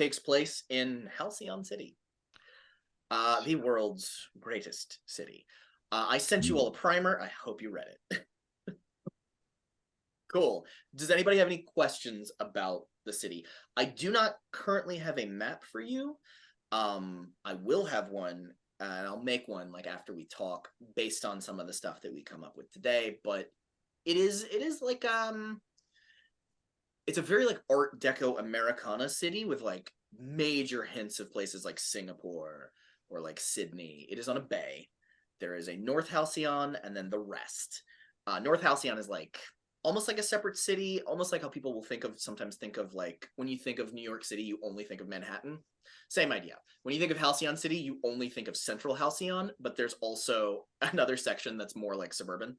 takes place in Halcyon City, the world's greatest city. I sent you all a primer. I hope you read it. Cool. Does anybody have any questions about the city? I do not currently have a map for you. I will have one, and I'll make one like after we talk based on some of the stuff that we come up with today. But it is like it's a very like Art Deco Americana city with like major hints of places like Singapore or like Sydney. It is on a bay. There is a North Halcyon and then the rest. North Halcyon is like almost like a separate city, almost like how people will sometimes think of like when you think of New York City, you only think of Manhattan. Same idea. When you think of Halcyon City, you only think of Central Halcyon, but there's also another section that's more like suburban.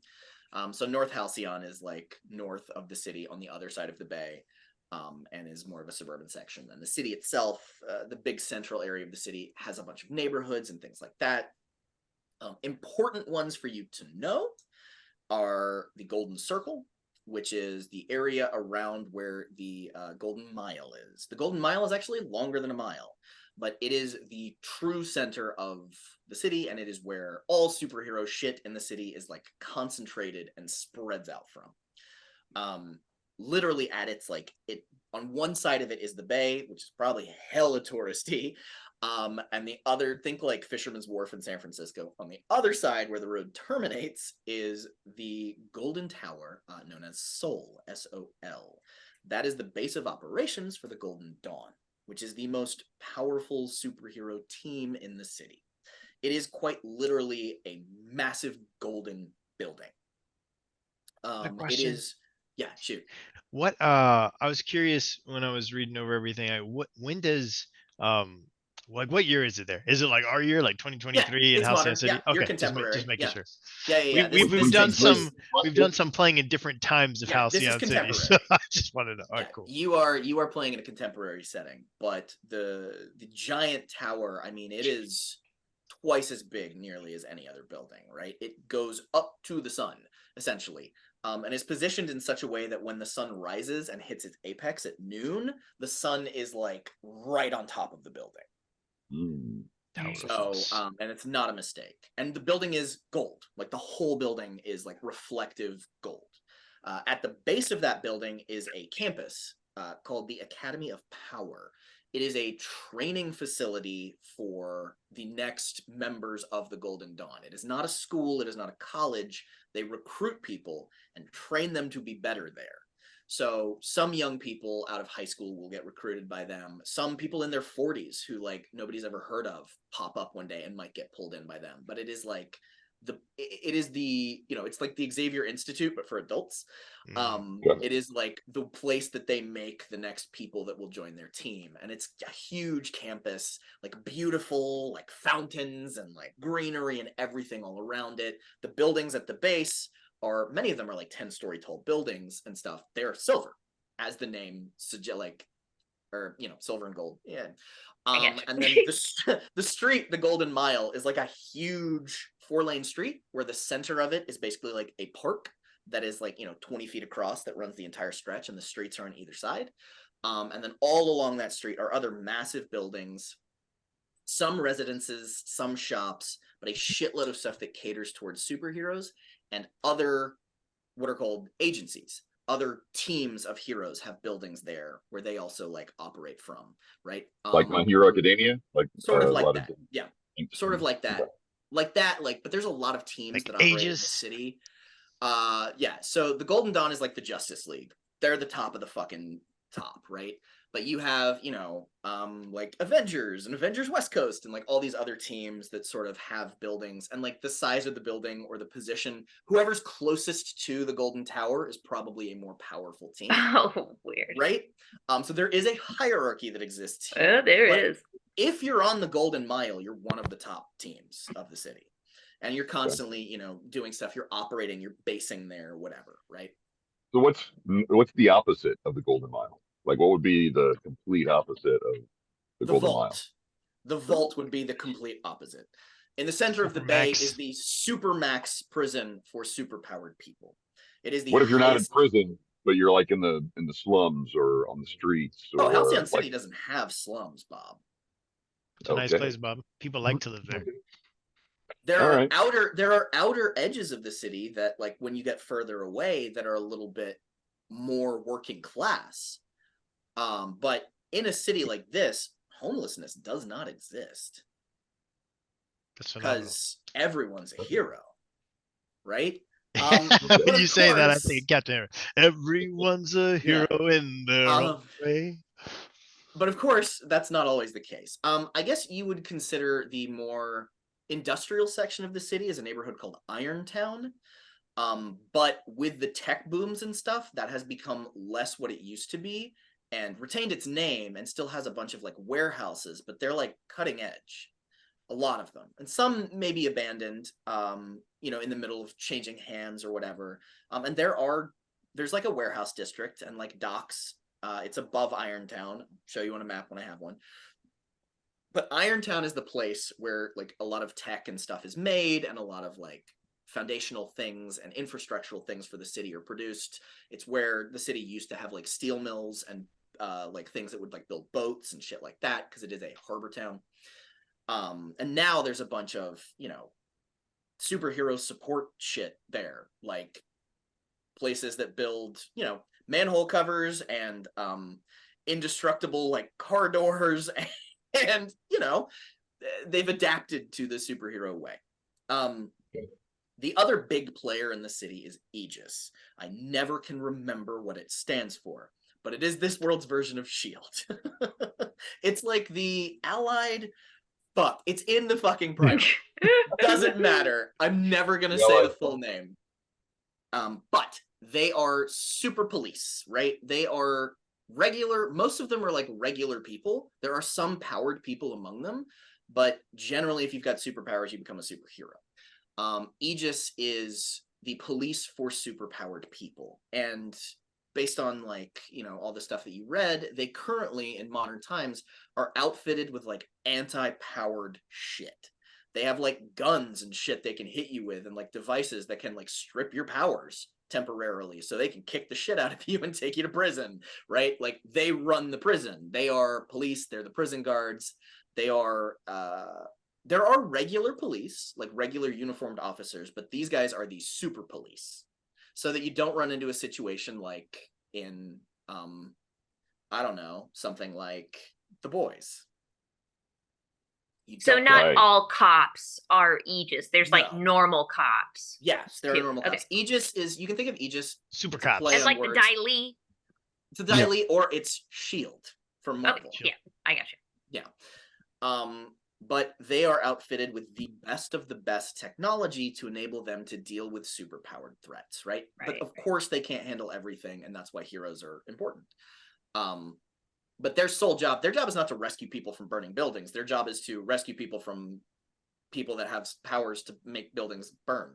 So North Halcyon is like north of the city on the other side of the bay, and is more of a suburban section. And the city itself, the big central area of the city, has a bunch of neighborhoods and things like that. Important ones for you to know are the Golden Circle, which is the area around where the Golden Mile is. The Golden Mile is actually longer than a mile, but it is the true center of the city, and it is where all superhero shit in the city is like concentrated and spreads out from. Literally at its like it on one side of it is the bay, which is probably hella touristy. And the other, think like Fisherman's Wharf in San Francisco. On the other side, where the road terminates, is the Golden Tower, known as Sol, S-O-L. That is the base of operations for the Golden Dawn, which is the most powerful superhero team in the city. It is quite literally a massive golden building. It is, yeah, shoot. What I was curious when I was reading over everything. When does like what year is it there? Is it like our year, like 2023 in Halcyon City? Yeah, you're Okay, contemporary. just making sure. Yeah. We've done some playing in different times of Halcyon City, so I just wanted to. All right, cool. You are playing in a contemporary setting, but the giant tower, I mean, it is twice as big nearly as any other building, right? It goes up to the sun, essentially. And is positioned in such a way that when the sun rises and hits its apex at noon, the sun is like right on top of the building. So, and it's not a mistake. And the building is gold. Like the whole building is like reflective gold. At the base of that building is a campus called the Academy of Power. It is a training facility for the next members of the Golden Dawn. It is not a school. It is not a college. They recruit people and train them to be better there. So some young people out of high school will get recruited by them. Some people in their 40s who like nobody's ever heard of pop up one day and might get pulled in by them. But it is like it's like the Xavier Institute, but for adults. It is like the place that they make the next people that will join their team. And it's a huge campus, like beautiful, like fountains and like greenery and everything all around it. The buildings at the base are, many of them are like 10-story tall buildings and stuff. They're silver, as the name suggests, like, or, silver and gold. Yeah. And then the street, the Golden Mile, is like a huge 4-lane street where the center of it is basically like a park that is like, 20 feet across that runs the entire stretch, and the streets are on either side. And then all along that street are other massive buildings, some residences, some shops, but a shitload of stuff that caters towards superheroes and other what are called agencies. Other teams of heroes have buildings there where they also like operate from, right? Like My Hero Academia, like sort of like that. Yeah, sort of like that. But there's a lot of teams like that operate in the city. Yeah. So the Golden Dawn is like the Justice League. They're the top of the fucking top, right? But you have, like Avengers and Avengers West Coast and like all these other teams that sort of have buildings, and like the size of the building or the position, whoever's closest to the Golden Tower is probably a more powerful team. Oh, weird. Right? So there is a hierarchy that exists here. There is. If you're on the Golden Mile, you're one of the top teams of the city. And you're constantly, doing stuff, you're operating, you're basing there, whatever, right? So what's the opposite of the Golden Mile? Like, what would be the complete opposite of the Golden Mile? The vault would be the complete opposite. In the center of the bay is the supermax prison for superpowered people. It is the What if you're not in prison but you're like in the slums or on the streets Oh, or Halcyon like, City doesn't have slums, Bob. It's a nice okay. place, Bob. People like to live there. There All are right. outer edges of the city that, like, when you get further away, that are a little bit more working class. But in a city like this, homelessness does not exist That's phenomenal. because everyone's a hero, right? When but you of say that, I course, think Captain America. Everyone's a yeah. hero in their own way. But of course, that's not always the case. I guess you would consider the more industrial section of the city as a neighborhood called Irontown. But with the tech booms and stuff, that has become less what it used to be and retained its name and still has a bunch of like warehouses, but they're like cutting edge. A lot of them. And some may be abandoned, in the middle of changing hands or whatever. And there's like a warehouse district and like docks. It's above Irontown. I'll show you on a map when I have one. But Irontown is the place where like a lot of tech and stuff is made and a lot of like foundational things and infrastructural things for the city are produced. It's where the city used to have like steel mills and like things that would like build boats and shit like that because it is a harbor town. And now there's a bunch of, superhero support shit there, like places that build, manhole covers and indestructible like car doors and they've adapted to the superhero way. The other big player in the city is Aegis. I never can remember what it stands for, but it is this world's version of S.H.I.E.L.D. It's like the Allied. Fuck, it's in the fucking primer. Doesn't matter. I'm never gonna say the full name. But they are super police, right? They are regular. Most of them are like regular people. There are some powered people among them, but generally, if you've got superpowers, you become a superhero. Aegis is the police for superpowered people, and based on like all the stuff that you read, they currently in modern times are outfitted with like anti-powered shit. They have like guns and shit they can hit you with and like devices that can like strip your powers temporarily so they can kick the shit out of you and take you to prison, right? Like they run the prison. They are police, they're the prison guards. They are there are regular police, like regular uniformed officers, but these guys are the super police. So that you don't run into a situation like in I don't know, something like The Boys. So not all cops are Aegis. There's like normal cops. Yes, there are normal cops. Aegis is, you can think of Aegis super cops. It's like the Dai Li. It's a Dai Li or it's S.H.I.E.L.D. from Marvel. Okay, yeah, I got you. Yeah. But they are outfitted with the best of the best technology to enable them to deal with superpowered threats, right? But of course they can't handle everything, and that's why heroes are important. But their job is not to rescue people from burning buildings. Their job is to rescue people from people that have powers to make buildings burn.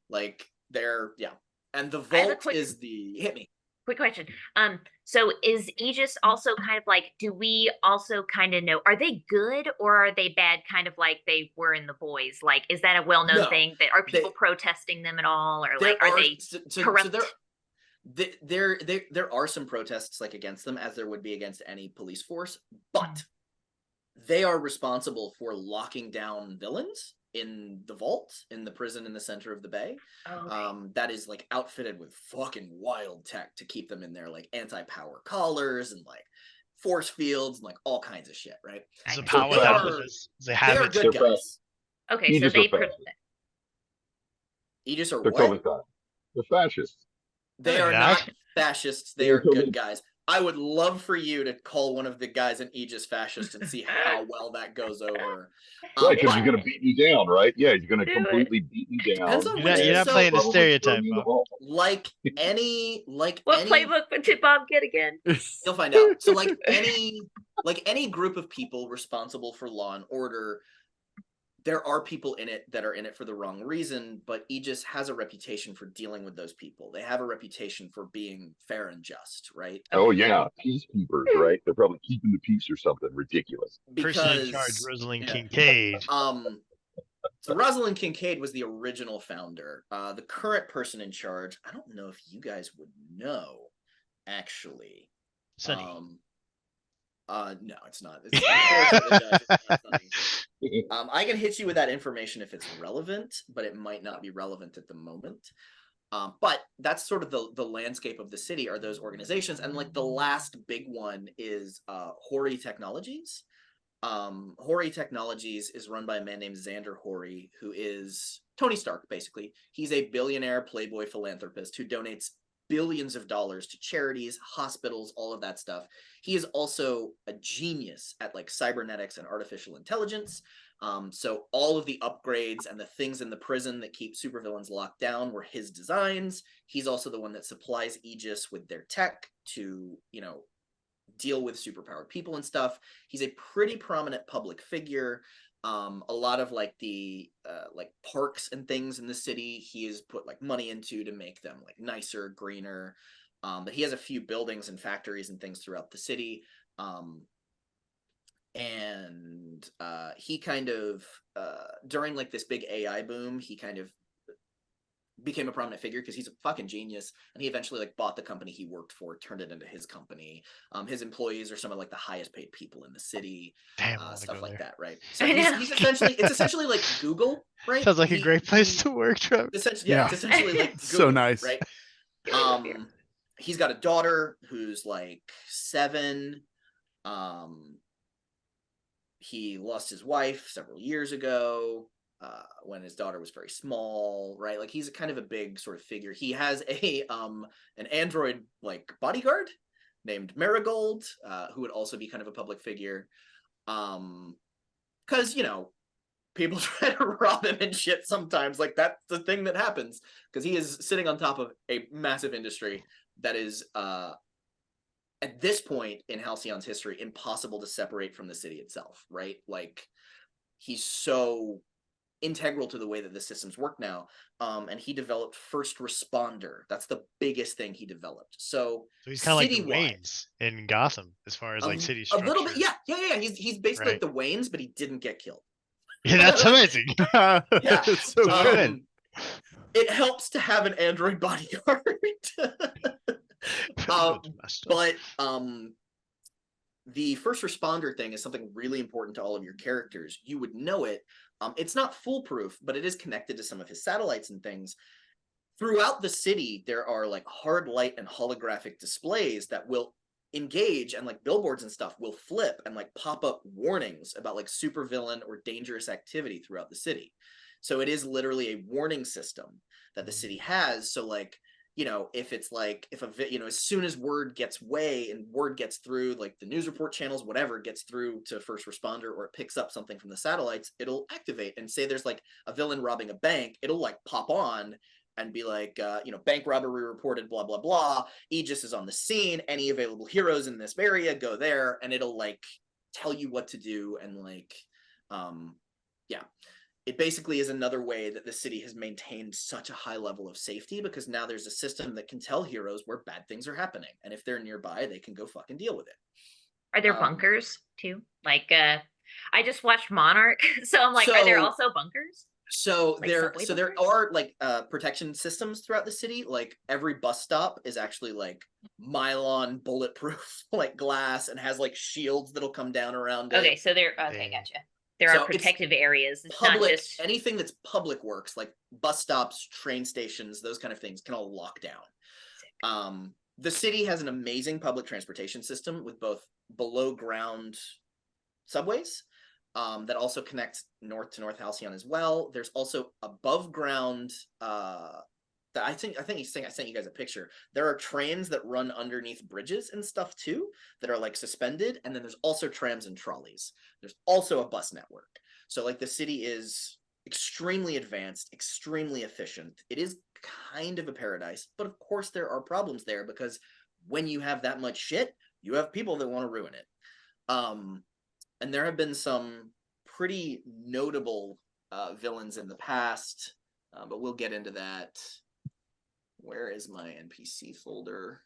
Like and the vault is the hit me. Quick question. So is Aegis also kind of like, do we also kind of know, are they good or are they bad, kind of like they were in The Boys? Like, is that a well-known thing? That are people protesting them at all? Or like, are they corrupt? There are some protests like against them, as there would be against any police force, but they are responsible for locking down villains in the vault, in the prison in the center of the bay. That is like outfitted with fucking wild tech to keep them in there, like anti-power collars and like force fields and like all kinds of shit, right? It's a powerhouse. They are good guys. Okay, so they Aegis are what? They're fascists. They are not fascists. They are good guys. I would love for you to call one of the guys in Aegis fascist and see how well that goes over. Right, because he's going to beat me down, right? Yeah, he's going to completely beat me down. You're not playing the stereotype, Bob. Like any playbook did Bob get again? You'll find out. So like any group of people responsible for law and order, there are people in it that are in it for the wrong reason, but Aegis has a reputation for dealing with those people. They have a reputation for being fair and just, right? Oh yeah, peacekeepers, right? They're probably keeping the peace or something ridiculous. Person in charge, Rosalind Kincaid. So Rosalind Kincaid was the original founder. The current person in charge, I don't know if you guys would know. actually. Sunny. No, it's not. It's unfortunately Dutch. It's not funny. I can hit you with that information if it's relevant, but it might not be relevant at the moment. But that's sort of the landscape of the city are those organizations, and like the last big one is Hori Technologies. Hori Technologies is run by a man named Xander Hori, who is Tony Stark, basically. He's a billionaire playboy philanthropist who donates billions of dollars to charities, hospitals, all of that stuff. He is also a genius at like cybernetics and artificial intelligence. So all of the upgrades and the things in the prison that keep supervillains locked down were his designs. He's also the one that supplies Aegis with their tech to, deal with superpowered people and stuff. He's a pretty prominent public figure. A lot of like the like parks and things in the city he has put like money into to make them like nicer, greener. But he has a few buildings and factories and things throughout the city. And he kind of during like this big AI boom, he kind of became a prominent figure because he's a fucking genius, and he eventually like bought the company he worked for, turned it into his company. His employees are some of like the highest paid people in the city. Damn, Stuff like there. that, right? So he's essentially like Google, right? Sounds like a great place to work, Trevor. It's essentially like Google, so nice, right? He's got a daughter who's like 7. He lost his wife several years ago. When his daughter was very small, right? Like he's kind of a big sort of figure. He has an android like bodyguard named Marigold, who would also be kind of a public figure. Because people try to rob him and shit sometimes. Like that's the thing that happens because he is sitting on top of a massive industry that is at this point in Halcyon's history impossible to separate from the city itself, right? Like he's so integral to the way that the systems work now. And he developed First Responder. That's the biggest thing he developed. So he's kind of like the Waynes in Gotham as far as like city structure. A little bit, yeah. He's basically like the Waynes, but he didn't get killed. Yeah, that's amazing. Yeah, it's so good. It helps to have an android bodyguard. But the First Responder thing is something really important to all of your characters. You would know it. It's not foolproof, but it is connected to some of his satellites and things. Throughout the city, there are like hard light and holographic displays that will engage, and like billboards and stuff will flip and like pop up warnings about like supervillain or dangerous activity throughout the city. So it is literally a warning system that the city has. So like, if it's like, as soon as word gets through, like the news report channels, whatever gets through to First Responder, or it picks up something from the satellites, it'll activate and say there's like a villain robbing a bank. It'll like pop on and be like, bank robbery reported, blah, blah, blah. Aegis is on the scene. Any available heroes in this area, go there. And it'll like tell you what to do. And like, it basically is another way that the city has maintained such a high level of safety, because now there's a system that can tell heroes where bad things are happening. And if they're nearby, they can go fucking deal with it. Are there bunkers too? Like, I just watched Monarch, so I'm like, are there also bunkers? So like there are like protection systems throughout the city. Like every bus stop is actually like Mylon bulletproof like glass, and has like shields that'll come down around it. Okay, so gotcha. There are protective areas. It's public, not just anything that's public works, like bus stops, train stations, those kind of things can all lock down. The city has an amazing public transportation system with both below ground subways that also connect north to North Halcyon as well. There's also above ground that I think I sent you guys a picture. There are trains that run underneath bridges and stuff too, that are like suspended. And then there's also trams and trolleys. There's also a bus network. So like the city is extremely advanced, extremely efficient. It is kind of a paradise, but of course there are problems there, because when you have that much shit, you have people that want to ruin it. And there have been some pretty notable villains in the past, but we'll get into that. Where is my NPC folder?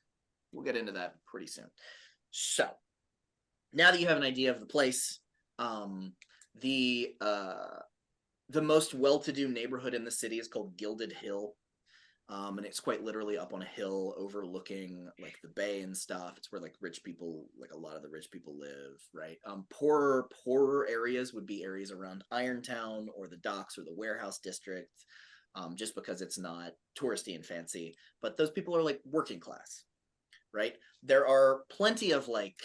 We'll get into that pretty soon. So, now that you have an idea of the place, the most well-to-do neighborhood in the city is called Gilded Hill. And it's quite literally up on a hill overlooking like the bay and stuff. It's where like rich people, like a lot of the rich people live, right? Poorer areas would be areas around Irontown or the docks or the warehouse district, just because it's not touristy and fancy. But those people are like working class, right? There are plenty of like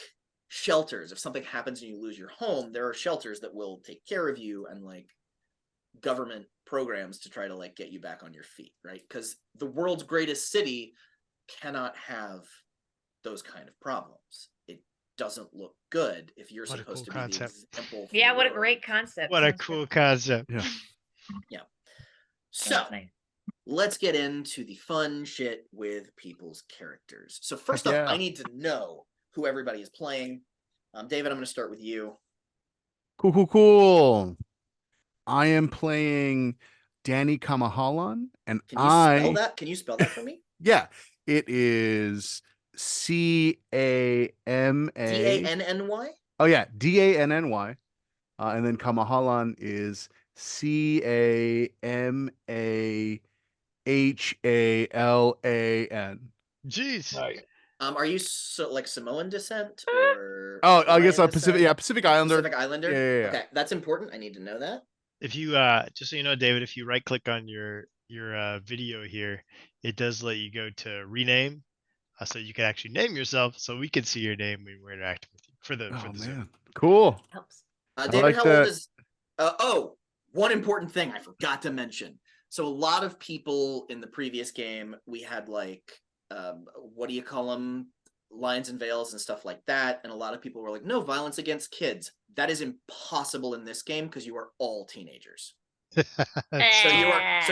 shelters. If something happens and you lose your home, there are shelters that will take care of you, and like government programs to try to like get you back on your feet, right? Because the world's greatest city cannot have those kind of problems. It doesn't look good if you're supposed to be the example. Yeah, what a great concept. What a cool concept. Yeah. So let's get into the fun shit with people's characters. So first off, I need to know who everybody is playing. David, I'm going to start with you. Cool. I am playing Danny Kamahalan, and Can you spell that? Can you spell that for me? Yeah, it is CAMA DANNY. Oh yeah, DANNY, and then Kamahalan is CAMAHALAN. Jeez. Nice. Are you like Samoan descent or? I guess Pacific Islander. Pacific Islander. Yeah. Okay, that's important. I need to know that. If you just so you know, David, if you right click on your video here, it does let you go to rename, so you can actually name yourself, so we can see your name when we're interacting with you for the Zoom. Cool. Helps. David, like how old is? One important thing I forgot to mention. So a lot of people in the previous game, we had like what do you call them? Lines and veils and stuff like that, and a lot of people were like, no violence against kids. That is impossible in this game because you are all teenagers. So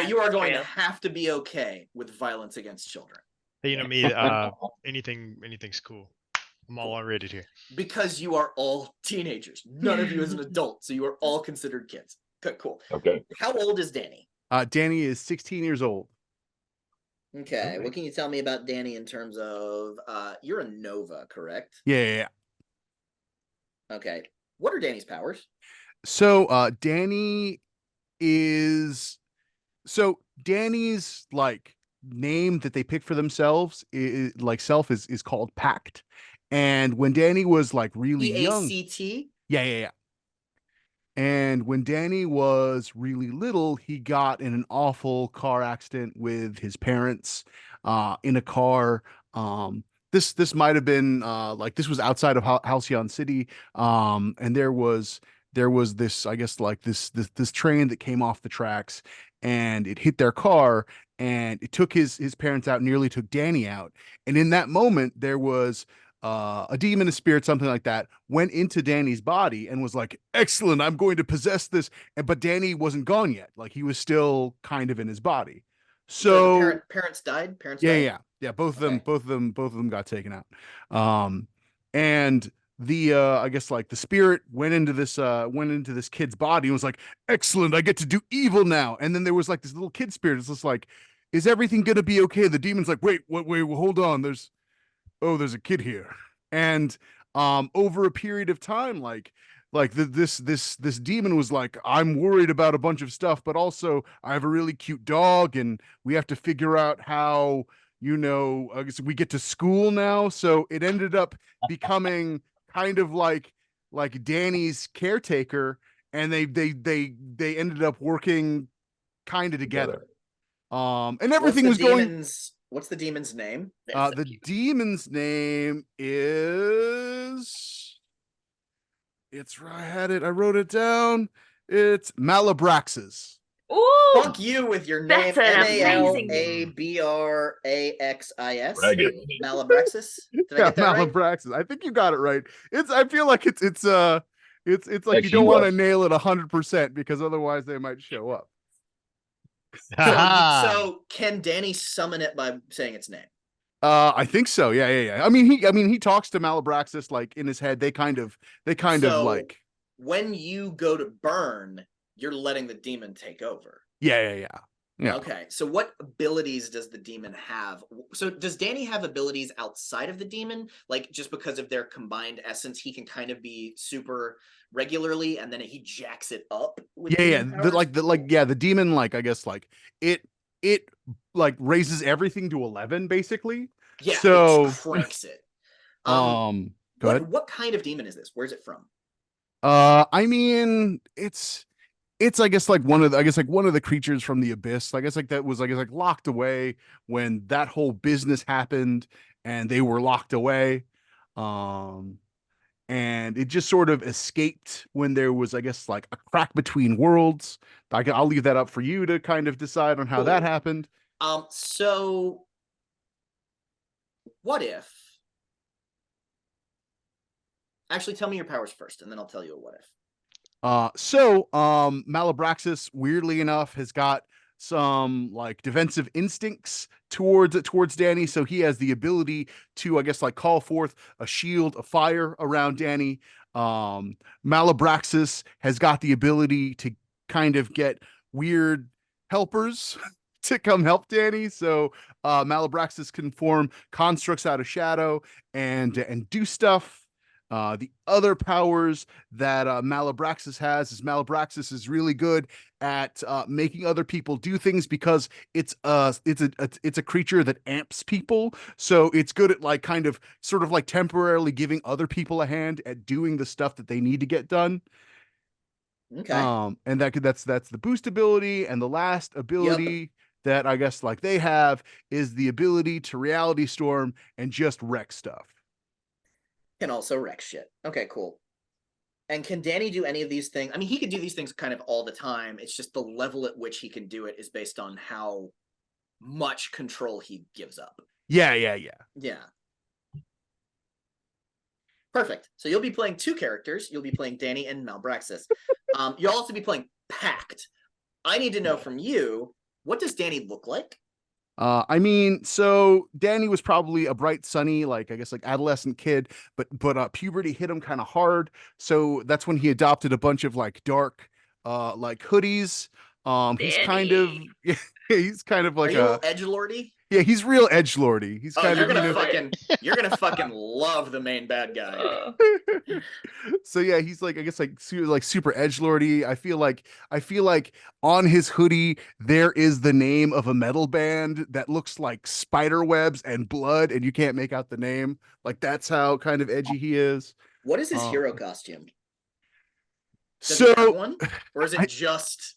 you are going to have to be okay with violence against children. Hey, you know me, anything's cool. I'm all rated here. Because you are all teenagers. None of you is an adult, so you are all considered kids. Okay, cool. Okay. How old is Danny? Danny is 16 years old. Okay, what can you tell me about Danny in terms of you're a Nova, correct? Yeah. Okay. What are Danny's powers? So Danny's like name that they pick for themselves is called Pact. And when Danny was like really young, PACT? Yeah. And when Danny was really little, he got in an awful car accident with his parents in a car. This might have been this was outside of Halcyon City, and there was this, I guess, like this train that came off the tracks, and it hit their car, and it took his parents out, nearly took Danny out. And in that moment, there was a demon, a spirit, something like that, went into Danny's body and was like, excellent, I'm going to possess this. But Danny wasn't gone yet. Like, he was still kind of in his body. So parents died. Yeah. Both of them got taken out. And the I guess like the spirit went into this kid's body and was like, excellent, I get to do evil now. And then there was like this little kid spirit. It's just like, is everything gonna be okay? The demon's like, wait, hold on. There's a kid here. And over a period of time, this demon was like, I'm worried about a bunch of stuff, but also I have a really cute dog, and we have to figure out how, I guess we get to school now. So it ended up becoming kind of like Danny's caretaker, and they ended up working kind of together. And everything was going. What's the demon's name? The demon's name is... It's right. I had it. I wrote it down. It's Malabraxis. Ooh! Fuck you with your name. Malabraxis. Malabraxis. Did I get that Malabraxis. Right? I think you got it right. I feel like it's like you don't want to nail it 100% because otherwise they might show up. So can Danny summon it by saying its name? I think so. Yeah. I mean, he talks to Malabraxis like in his head. They kind of like, when you go to burn, you're letting the demon take over. Yeah. Okay. So what abilities does the demon have? So does Danny have abilities outside of the demon? Like, just because of their combined essence, he can kind of be super regularly, and then he jacks it up with the demon, like, I guess, like, it it like raises everything to 11 basically. Yeah, So it cranks it. Go ahead. What kind of demon is this? Where's it from? I mean, it's I guess like one of the creatures from the abyss. I guess like that was like locked away when that whole business happened, and they were locked away. And it just sort of escaped when there was, I guess, like a crack between worlds. I'll leave that up for you to kind of decide on how that happened. So what if? Actually, tell me your powers first, and then I'll tell you a what if. Malabraxis, weirdly enough, has got some like defensive instincts towards Danny, so he has the ability to, I guess, like call forth a shield of fire around Danny. Malabraxis has got the ability to kind of get weird helpers to come help Danny. So Malabraxis can form constructs out of shadow and do stuff. The other powers that Malabraxis is really good at making other people do things because it's a creature that amps people. So it's good at like kind of sort of like temporarily giving other people a hand at doing the stuff that they need to get done. Okay. And that's the boost ability, and the last ability that I guess like they have is the ability to reality storm and just wreck stuff. Can also wreck shit. Okay, cool. And can Danny do any of these things? I mean, he could do these things kind of all the time. It's just the level at which he can do it is based on how much control he gives up. Yeah. Perfect. So you'll be playing two characters. You'll be playing Danny and Malbraxis. You'll also be playing Pact. I need to know from you, what does Danny look like? I mean, so Danny was probably a bright, sunny, like I guess like adolescent kid, but puberty hit him kind of hard. So that's when he adopted a bunch of like dark, like hoodies. He's kind of he's kind of like a edgelordy. Yeah, he's real edgelordy. He's kind you're of you're gonna fucking love the main bad guy. So yeah, he's like I guess like super edgelordy. I feel like on his hoodie there is the name of a metal band that looks like spider webs and blood, and you can't make out the name. Like that's how kind of edgy he is. What is his hero costume? Does he have one, or is it just?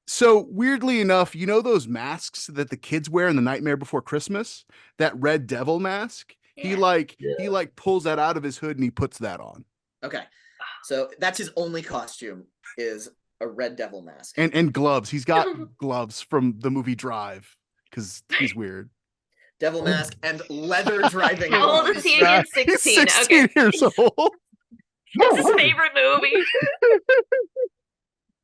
So weirdly enough, you know those masks that the kids wear in The Nightmare Before Christmas? That red devil mask? Yeah. He pulls that out of his hood and he puts that on. Okay. So that's his only costume is a red devil mask. And gloves. He's got gloves from the movie Drive because he's weird. Devil mask and leather driving. How old is he again? 16. He's 16 years old. It's his favorite movie.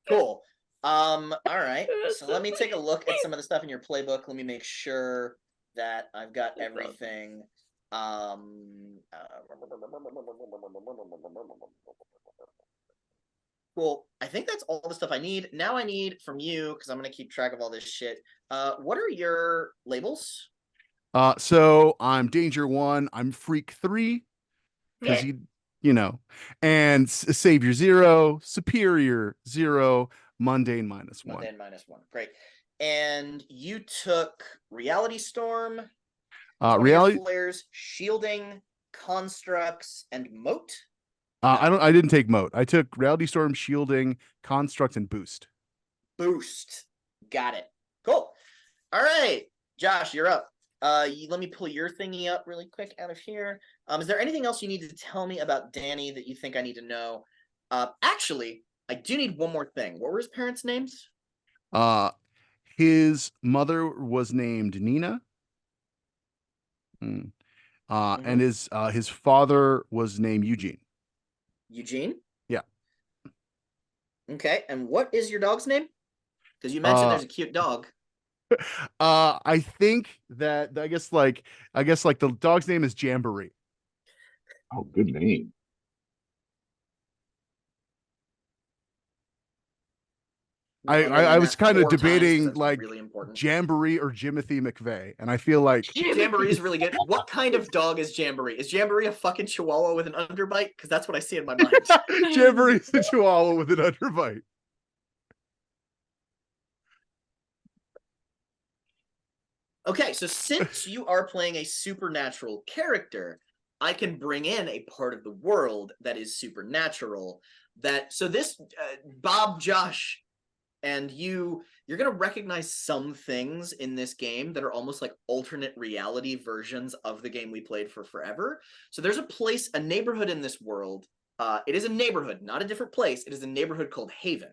Cool. All right. So let me take a look at some of the stuff in your playbook. Let me make sure that I've got everything. Cool. I think that's all the stuff I need. Now I need from you, because I'm gonna keep track of all this shit. What are your labels? So I'm Danger 1, I'm Freak 3. Because you know, and Savior 0, Superior 0, Mundane -1. Mundane -1. Great. And you took Reality Storm, Reality Flares, Shielding, Constructs, and Moat. I didn't take Moat. I took Reality Storm, Shielding, Construct, and Boost. Boost. Got it. Cool. All right, Josh, you're up. Let me pull your thingy up really quick out of here. Is there anything else you need to tell me about Danny that you think I need to know? Actually, I do need one more thing. What were his parents' names? His mother was named Nina. And his father was named Eugene. Eugene? Yeah. Okay, and what is your dog's name? Because you mentioned there's a cute dog. I think that I guess like the dog's name is Jamboree. Oh, good name. I was kind of debating like really Jamboree or Jimothy McVeigh, and I feel like Jamboree is really good. What kind of dog is Jamboree? Is Jamboree a fucking Chihuahua with an underbite? Because that's what I see in my mind. Jamboree is a Chihuahua with an underbite. Okay, so since you are playing a supernatural character, I can bring in a part of the world that is supernatural. So this Bob, Josh, and you're gonna recognize some things in this game that are almost like alternate reality versions of the game we played for forever. So there's a neighborhood in this world. It is a neighborhood, not a different place. It is a neighborhood called Haven.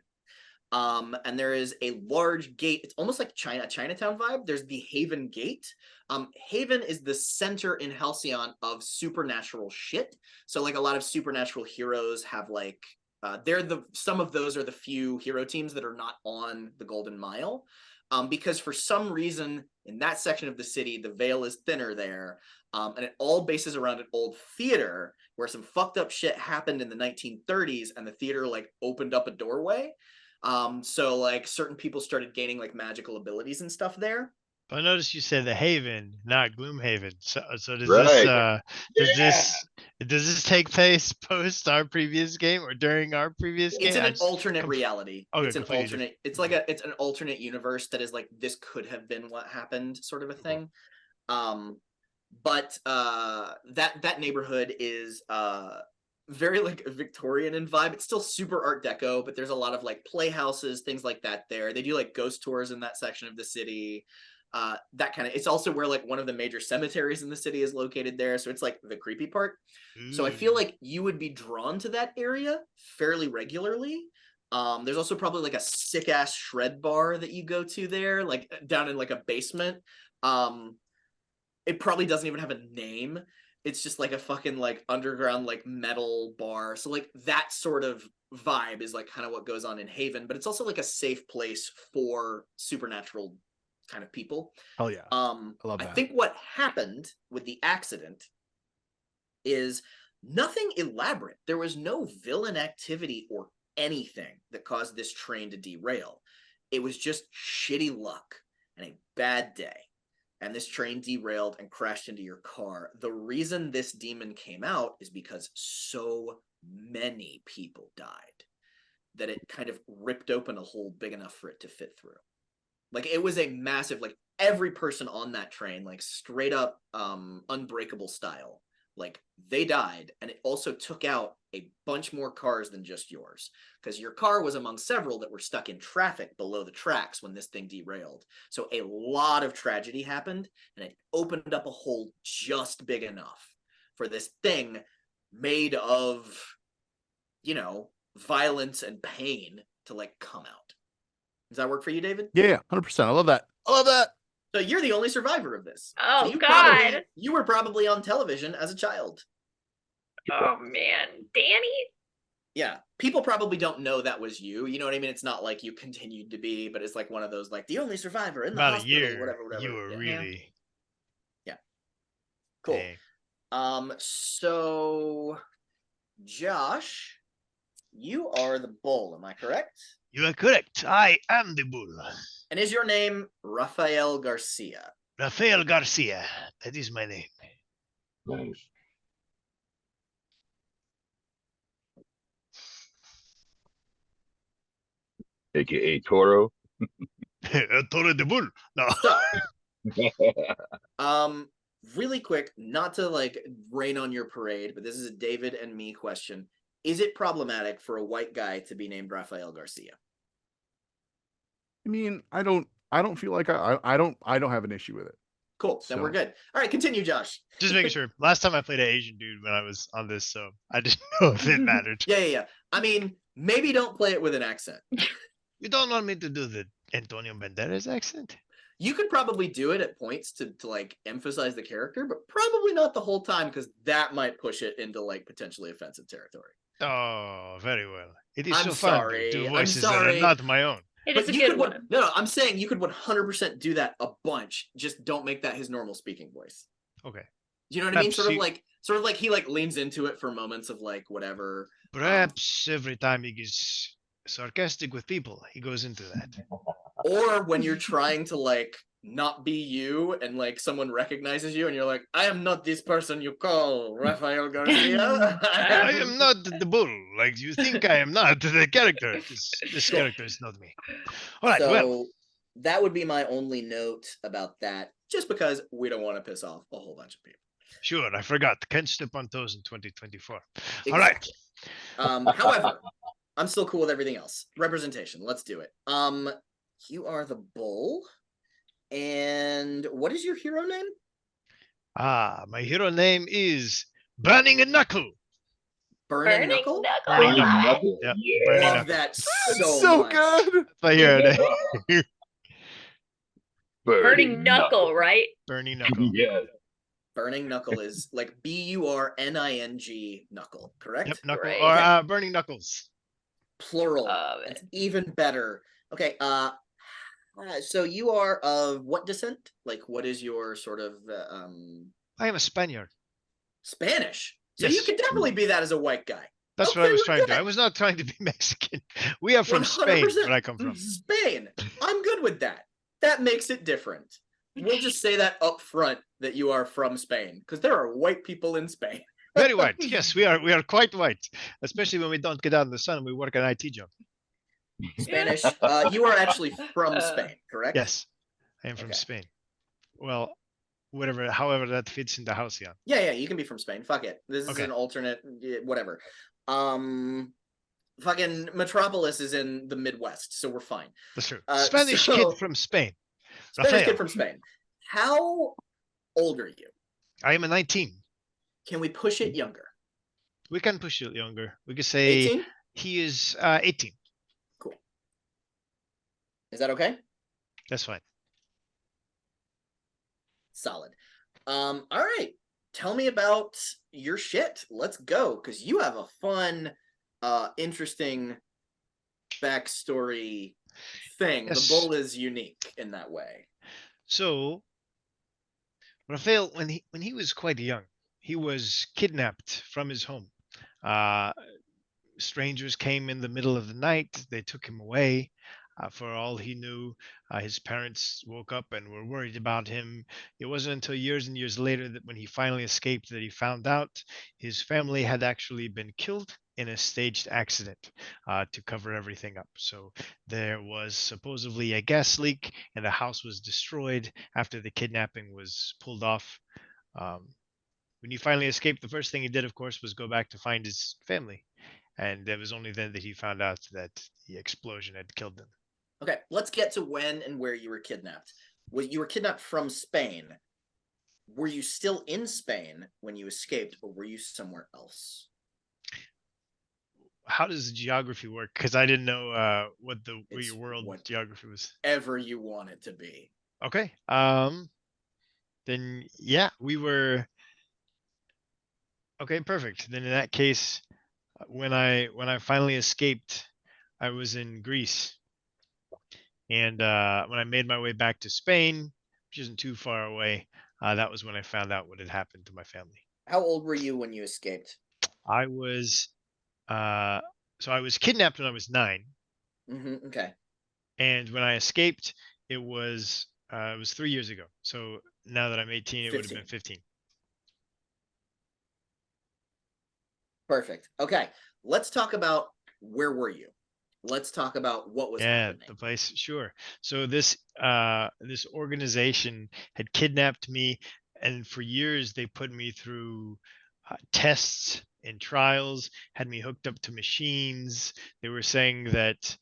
And there is a large gate. It's almost like Chinatown vibe. There's the Haven Gate. Haven is the center in Halcyon of supernatural shit. So like a lot of supernatural heroes have like some of those are the few hero teams that are not on the Golden Mile. Because for some reason in that section of the city, the veil is thinner there. And it all bases around an old theater where some fucked up shit happened in the 1930s and the theater like opened up a doorway. So like certain people started gaining like magical abilities and stuff there. I noticed you said the Haven, not Gloomhaven. So does Right. does this take place post our previous game or during our previous game? It's in an alternate reality. Okay, it's an completely alternate. different. It's like it's an alternate universe that is like this could have been what happened, sort of a thing. But that neighborhood is very like Victorian in vibe. It's still super Art Deco, but there's a lot of like playhouses, things like that there. They do like ghost tours in that section of the city. That kind of, it's also where like one of the major cemeteries in the city is located there. So it's like the creepy part. So I feel like you would be drawn to that area fairly regularly. There's also probably like a sick ass shred bar that you go to there, like down in like a basement. It probably doesn't even have a name. It's just like a fucking like underground like metal bar. So like that sort of vibe is like kind of what goes on in Haven, but it's also like a safe place for supernatural kind of people. Hell yeah. I love that. I think what happened with the accident is nothing elaborate. There was no villain activity or anything that caused this train to derail. It was just shitty luck and a bad day. And this train derailed and crashed into your car. The reason this demon came out is because so many people died that it kind of ripped open a hole big enough for it to fit through. Like it was a massive, like every person on that train, like straight up Unbreakable style, like they died. And it also took out a bunch more cars than just yours, because your car was among several that were stuck in traffic below the tracks when this thing derailed. So a lot of tragedy happened, and it opened up a hole just big enough for this thing made of, you know, violence and pain to like come out. Does that work for you, David? Yeah, 100%. I love that. I love that. So you're the only survivor of this. Oh, so God. You were probably on television as a child. Oh, man. Danny? Yeah. People probably don't know that was you. You know what I mean? It's not like you continued to be, but it's like one of those, like, the only survivor in the about hospital, a year, whatever. you were really... Yeah. Cool. Dang. So, Josh, you are the bull, am I correct? You are correct. I am the bull. And is your name Rafael Garcia? Rafael Garcia. That is my name. Nice. AKA Toro. Toro the bull. No. So, really quick, not to like rain on your parade, but this is a David and me question. Is it problematic for a white guy to be named Rafael Garcia? I mean, I don't feel like I don't have an issue with it. Cool. Then we're good. All right, continue, Josh. Just making sure. Last time I played an Asian dude when I was on this, so I didn't know if it mattered. Yeah. I mean, maybe don't play it with an accent. You don't want me to do the Antonio Banderas accent? You could probably do it at points to like emphasize the character, but probably not the whole time, because that might push it into like potentially offensive territory. Oh, very well. It is I'm so fun sorry. to do I'm voices that sorry. are not my own. It is But a you good could one. No, I'm saying you could 100% do that a bunch. Just don't make that his normal speaking voice. Okay. Do you know what I mean? Sort of like he like leans into it for moments of like whatever. Perhaps every time he gets sarcastic with people, he goes into that. Or when you're trying to like not be you and like someone recognizes you and you're like, I am not this person you call Rafael Garcia. I am not the bull, like you think I am not the character. This character is not me. All right, so well. that would be my only note about that. just because we don't want to piss off a whole bunch of people. Sure, I forgot. Can't step on toes in 2024. Exactly. All right. However, I'm still cool with everything else. Representation. Let's do it. You are the bull. And what is your hero name? My hero name is Burning Knuckle. Burning Knuckle? Burning Burning Knuckle. Knuckle. Yep. Yeah. Burning Love Knuckle. that That's so so much. good. That's my hero name. Burning Knuckle, right? Burning Knuckle. Yeah. Burning Knuckle is like BURNING Knuckle, correct? Yep, Knuckle. Great. Or Okay. Burning Knuckles. Plural. Love It's it. even better. Okay, so you are of what descent? Like, what is your sort of I am a Spaniard. Spanish? So you Yes. could definitely be that as a white guy. That's Okay, what I was we're trying to do. good. I was not trying to be Mexican. We are from Spain, 100%. where I come from. Spain. I'm good with that. That makes it different. We'll just say that up front that you are from Spain, because there are white people in Spain. Very white. Yes, we are quite white, especially when we don't get out in the sun and we work an IT job. Spanish. You are actually from Spain, correct? Yes, I am from Okay. Spain. Well, whatever, however that fits in the house, yeah. Yeah, you can be from Spain. Fuck it. This is Okay. an alternate, whatever. Fucking Metropolis is in the Midwest, so we're fine. That's true. So- Spanish kid from Spain. Spanish Rafael. kid from Spain. How old are you? I am a 19. Can we push it younger? We can push it younger. We could say 18? he is 18. Cool. Is that okay? That's fine. Solid. All right. Tell me about your shit. Let's go, because you have a fun, interesting backstory thing. Yes. The bull is unique in that way. So, Rafael, when he was quite young, he was kidnapped from his home. Strangers came in the middle of the night. They took him away. For all he knew, his parents woke up and were worried about him. It wasn't until years and years later that when he finally escaped that he found out his family had actually been killed in a staged accident to cover everything up. So there was supposedly a gas leak and the house was destroyed after the kidnapping was pulled off. When he finally escaped, the first thing he did, of course, was go back to find his family. And it was only then that he found out that the explosion had killed them. Okay, let's get to when and where you were kidnapped. You were kidnapped from Spain. Were you still in Spain when you escaped, or were you somewhere else? How does the geography work? Because I didn't know where It's your world what- geography was. Ever you want it to be. Okay. Then yeah, we were. Okay, perfect. Then in that case, when I finally escaped, I was in Greece, and when I made my way back to Spain, which isn't too far away, that was when I found out what had happened to my family. How old were you when you escaped? I was, so I was kidnapped when I was 9, Okay. and when I escaped, it was 3 years ago. So now that I'm 18, it would have been 15. Perfect. Okay, let's talk about where were you. Let's talk about what was happening. The place, sure. So this organization had kidnapped me, and for years they put me through tests and trials, had me hooked up to machines. They were saying that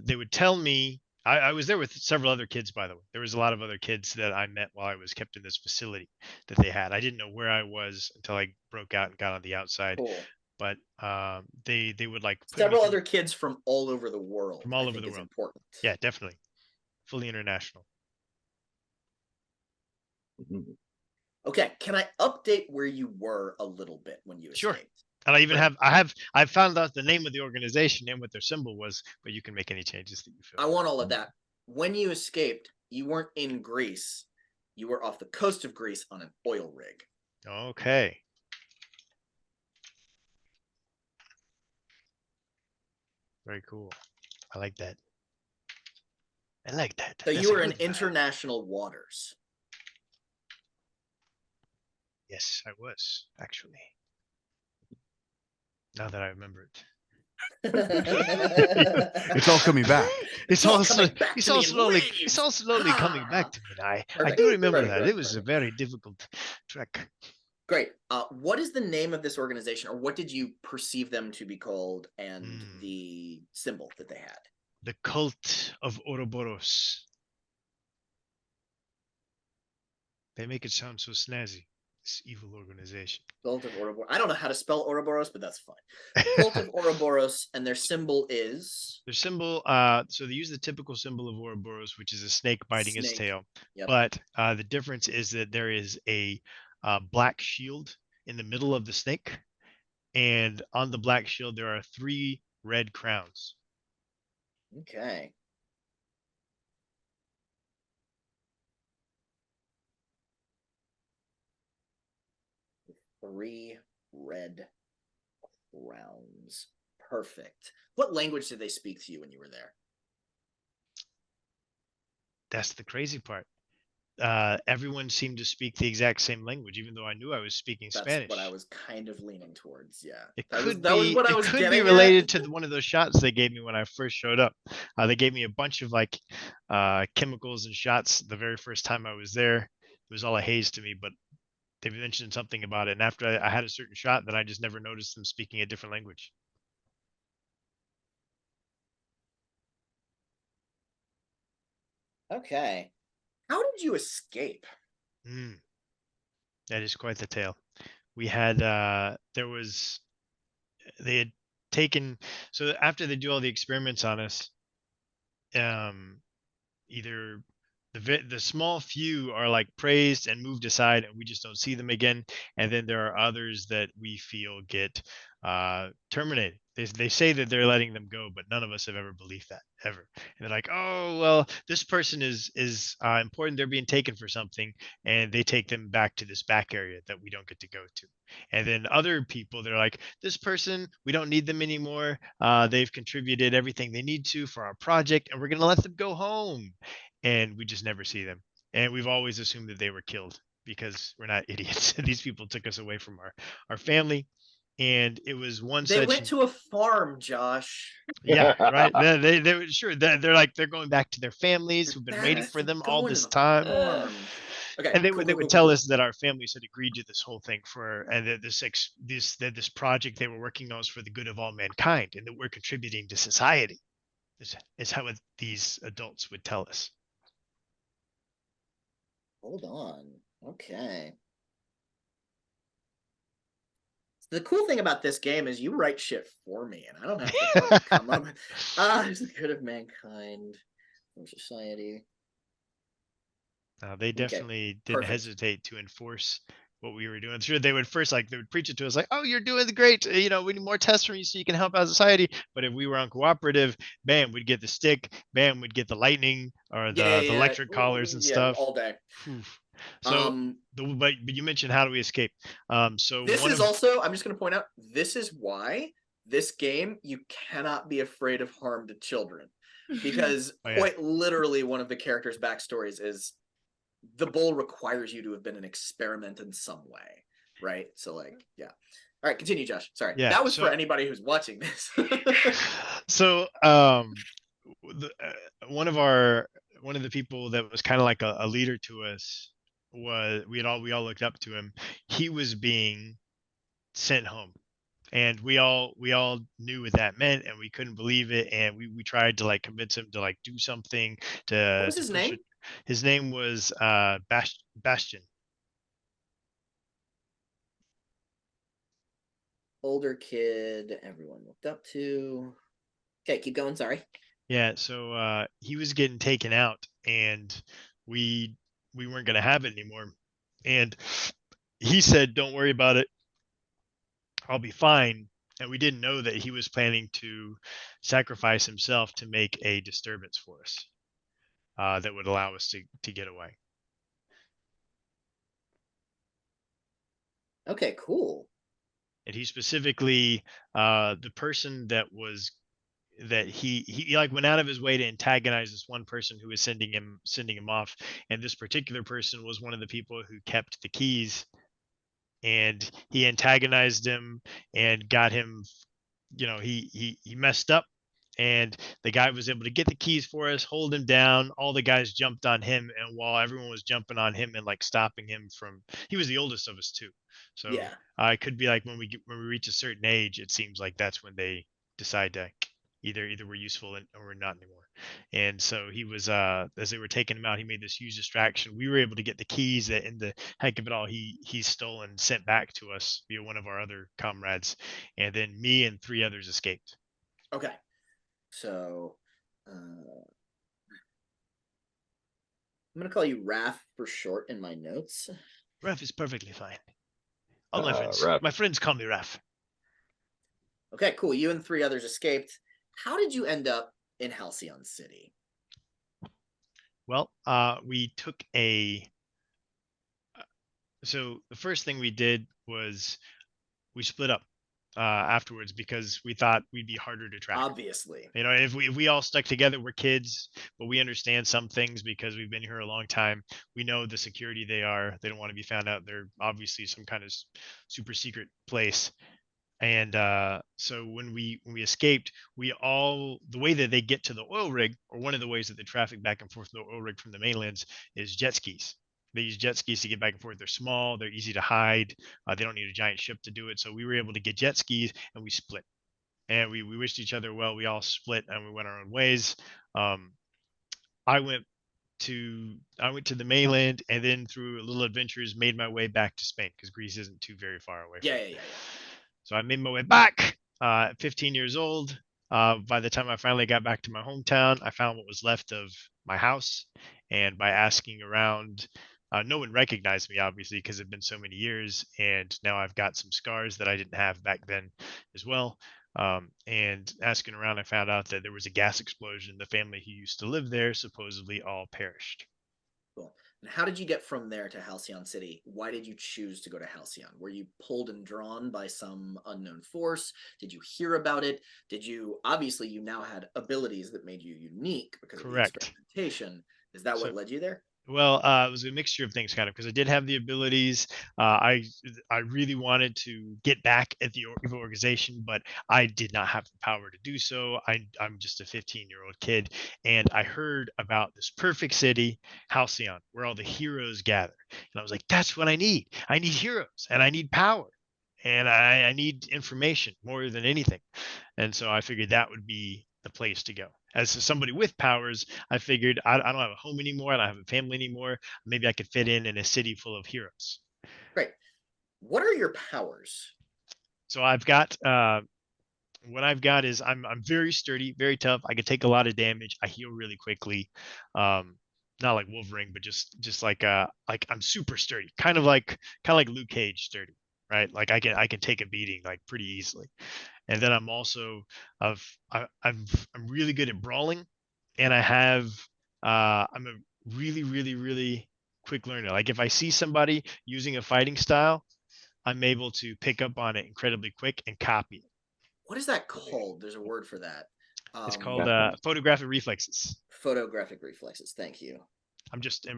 they would tell me. I was there with several other kids, by the way. There was a lot of other kids that I met while I was kept in this facility that they had. I didn't know where I was until I broke out and got on the outside. Cool. But they would like put Several me other kids from all over the world. From all I over think the is world. important. Yeah, definitely. Fully international. Mhm. Okay, can I update where you were a little bit when you Sure. escaped? And I even Right. I found out the name of the organization and what their symbol was, but you can make any changes that you feel. I want all of that. When you escaped, you weren't in Greece. You were off the coast of Greece on an oil rig. Okay. Very cool. I like that. I like that. So That's you a were in good vibe. international waters. Yes, I was, actually. Now that I remember it. It's all coming back. It's all all coming back to me in slowly waves. coming back to me. And I Perfect. do remember Perfect, that. It perfect, was a perfect. very difficult trek. Great. What is the name of this organization, or what did you perceive them to be called, and the symbol that they had? The Cult of Ouroboros. They make it sound so snazzy. This evil organization. Cult of Ouroboros. I don't know how to spell Ouroboros, but that's fine. Cult of Ouroboros, and their symbol is their symbol. So they use the typical symbol of Ouroboros, which is a snake biting its snake. tail. Yep. But the difference is that there is a black shield in the middle of the snake, and on the black shield there are 3 red crowns. Okay. Three red crowns. Perfect. What language did they speak to you when you were there? That's the crazy part. Everyone seemed to speak the exact same language, even though I knew I was speaking That's Spanish. what I was kind of leaning towards. Yeah, It that could was what I was be getting related at. to one of those shots they gave me when I first showed up. They gave me a bunch of like chemicals and shots the very first time I was there. It was all a haze to me, but they mentioned something about it, and after I had a certain shot, then I just never noticed them speaking a different language. Okay. How did you escape? That is quite the tale. We had they had taken, so after they do all the experiments on us, either the small few are like praised and moved aside and we just don't see them again, and then there are others that we feel get terminated. They say that they're letting them go, but none of us have ever believed that, ever. And they're like, oh well, this person is important, they're being taken for something, and they take them back to this back area that we don't get to go to. And then other people, they're like, this person, we don't need them anymore, they've contributed everything they need to for our project, and we're going to let them go home. And we just never see them. And we've always assumed that they were killed because we're not idiots. These people took us away from our family, and it was one They such. went to a farm, Josh. Yeah, right. They were sure they're like they're going back to their families who've been waiting for them all this time. Okay, And they cool, would tell us that our families had agreed to this whole thing for, and that this project they were working on was for the good of all mankind, and that we're contributing to society. Is how these adults would tell us. Hold on. Okay. The cool thing about this game is you write shit for me, and I don't have to come up with it's the good of mankind or society. They definitely didn't hesitate to enforce what we were doing. Sure, they would first they would preach it to us like, "Oh, you're doing great. We need more tests from you so you can help out society." But if we were uncooperative, bam, we'd get the stick. Bam, we'd get the lightning or the electric collars and stuff all day. Whew. So, but you mentioned how do we escape? So this is also, I'm just going to point out, this is why this game you cannot be afraid of harm to children, because quite literally one of the characters' backstories is the bull requires you to have been an experiment in some way, right? So yeah. All right, continue, Josh. Sorry. Yeah, that was for anybody who's watching this. So one of the people that was kind of like a leader to us was we all looked up to him. He was being sent home, and we all knew what that meant, and we couldn't believe it, and we tried to convince him to do something to. What was his name? His name was Bastion. Older kid, everyone looked up to. Okay, keep going. Sorry. Yeah, so he was getting taken out, and we weren't gonna have it anymore. And he said, "Don't worry about it. I'll be fine." And we didn't know that he was planning to sacrifice himself to make a disturbance for us that would allow us to get away. Okay, cool. And he specifically, the person that he went out of his way to antagonize this one person who was sending him off, and this particular person was one of the people who kept the keys, and he antagonized him and got him he messed up, and the guy was able to get the keys for us, hold him down. All the guys jumped on him, and while everyone was jumping on him and like stopping him from, he was the oldest of us too. So Yeah. it could be like when we reach a certain age, it seems like that's when they decide to either we're useful or we're not anymore. And so he was as they were taking him out, he made this huge distraction. We were able to get the keys that, in the heck of it all, he stole and sent back to us via one of our other comrades, and then me and 3 others escaped. Okay. So I'm gonna call you Raph for short in my notes. Raf is perfectly fine. All Raph. my friends call me Raf. Okay, cool. You and 3 others escaped. How did you end up in Halcyon City? Well, we took so the first thing we did was we split up afterwards because we thought we'd be harder to track. Obviously. If we all stuck together, we're kids, but we understand some things because we've been here a long time. We know the security they don't want to be found out. They're obviously some kind of super secret place. And so when we escaped, the way that they get to the oil rig, or one of the ways that they traffic back and forth to the oil rig from the mainlands, is jet skis. They use jet skis to get back and forth. They're small, they're easy to hide. They don't need a giant ship to do it. So we were able to get jet skis, and we split. And we wished each other well. We all split and we went our own ways. I went to the mainland, and then through little adventures made my way back to Spain, because Greece isn't too very far away. Yeah. So I made my way back at 15 years old. By the time I finally got back to my hometown, I found what was left of my house. And by asking around, no one recognized me, obviously, because it'd been so many years. And now I've got some scars that I didn't have back then as well. And asking around, I found out that there was a gas explosion. The family who used to live there supposedly all perished. Cool. And how did you get from there to Halcyon City? Why did you choose to go to Halcyon? Were you pulled and drawn by some unknown force? Did you hear about it? Obviously you now had abilities that made you unique because of the Correct. experimentation. Is that what led you there? Well, it was a mixture of things, kind of, because I did have the abilities. I really wanted to get back at the organization, but I did not have the power to do so. I'm just a 15-year-old kid, and I heard about this perfect city, Halcyon, where all the heroes gather, and I was like, "That's what I need. I need heroes, and I need power, and I need information more than anything." And so I figured that would be the place to go. As somebody with powers, I figured I don't have a home anymore. I don't have a family anymore. Maybe I could fit in a city full of heroes. Great. What are your powers? So I've got what I've got is I'm very sturdy, very tough. I can take a lot of damage. I heal really quickly. Not like Wolverine, but just like I'm super sturdy, kind of like Luke Cage sturdy, right? Like I can take a beating like pretty easily. And then I'm also I'm really good at brawling, and I'm a really quick learner. Like if I see somebody using a fighting style, I'm able to pick up on it incredibly quick and copy it. What is that called? There's a word for that. It's called photographic reflexes. Photographic reflexes. Thank you.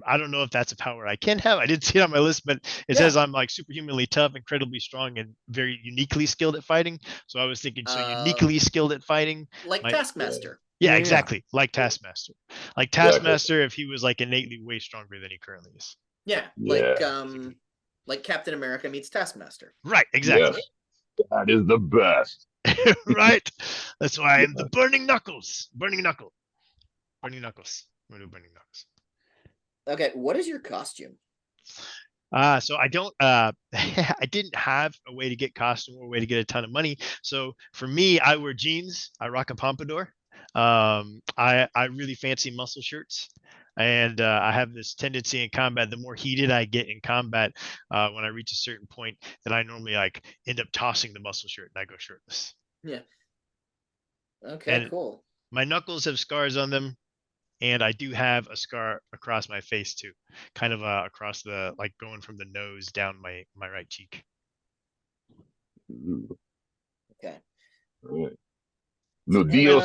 I don't know if that's a power I can have. I didn't see it on my list, but it says I'm like superhumanly tough, incredibly strong, and very uniquely skilled at fighting. So I was thinking, so uniquely skilled at fighting, like Taskmaster. Yeah, exactly. Like Taskmaster. Like Taskmaster, if he was like innately way stronger than he currently is. Yeah, like Captain America meets Taskmaster. Right, exactly. Yes, that is the best. Right. That's why I'm the Burning Knuckles. Burning Knuckles. I'm gonna do Burning Knuckles. Okay, what is your costume? So I don't I didn't have a way to get costume or a way to get a ton of money. So for me, I wear jeans, I rock a pompadour. I really fancy muscle shirts. And I have this tendency in combat, the more heated I get in combat, when I reach a certain point, that I normally like end up tossing the muscle shirt and I go shirtless. Yeah. Okay, cool. My knuckles have scars on them, and I do have a scar across my face too, kind of across the, like going from the nose down my right cheek. Okay. All right. No Dios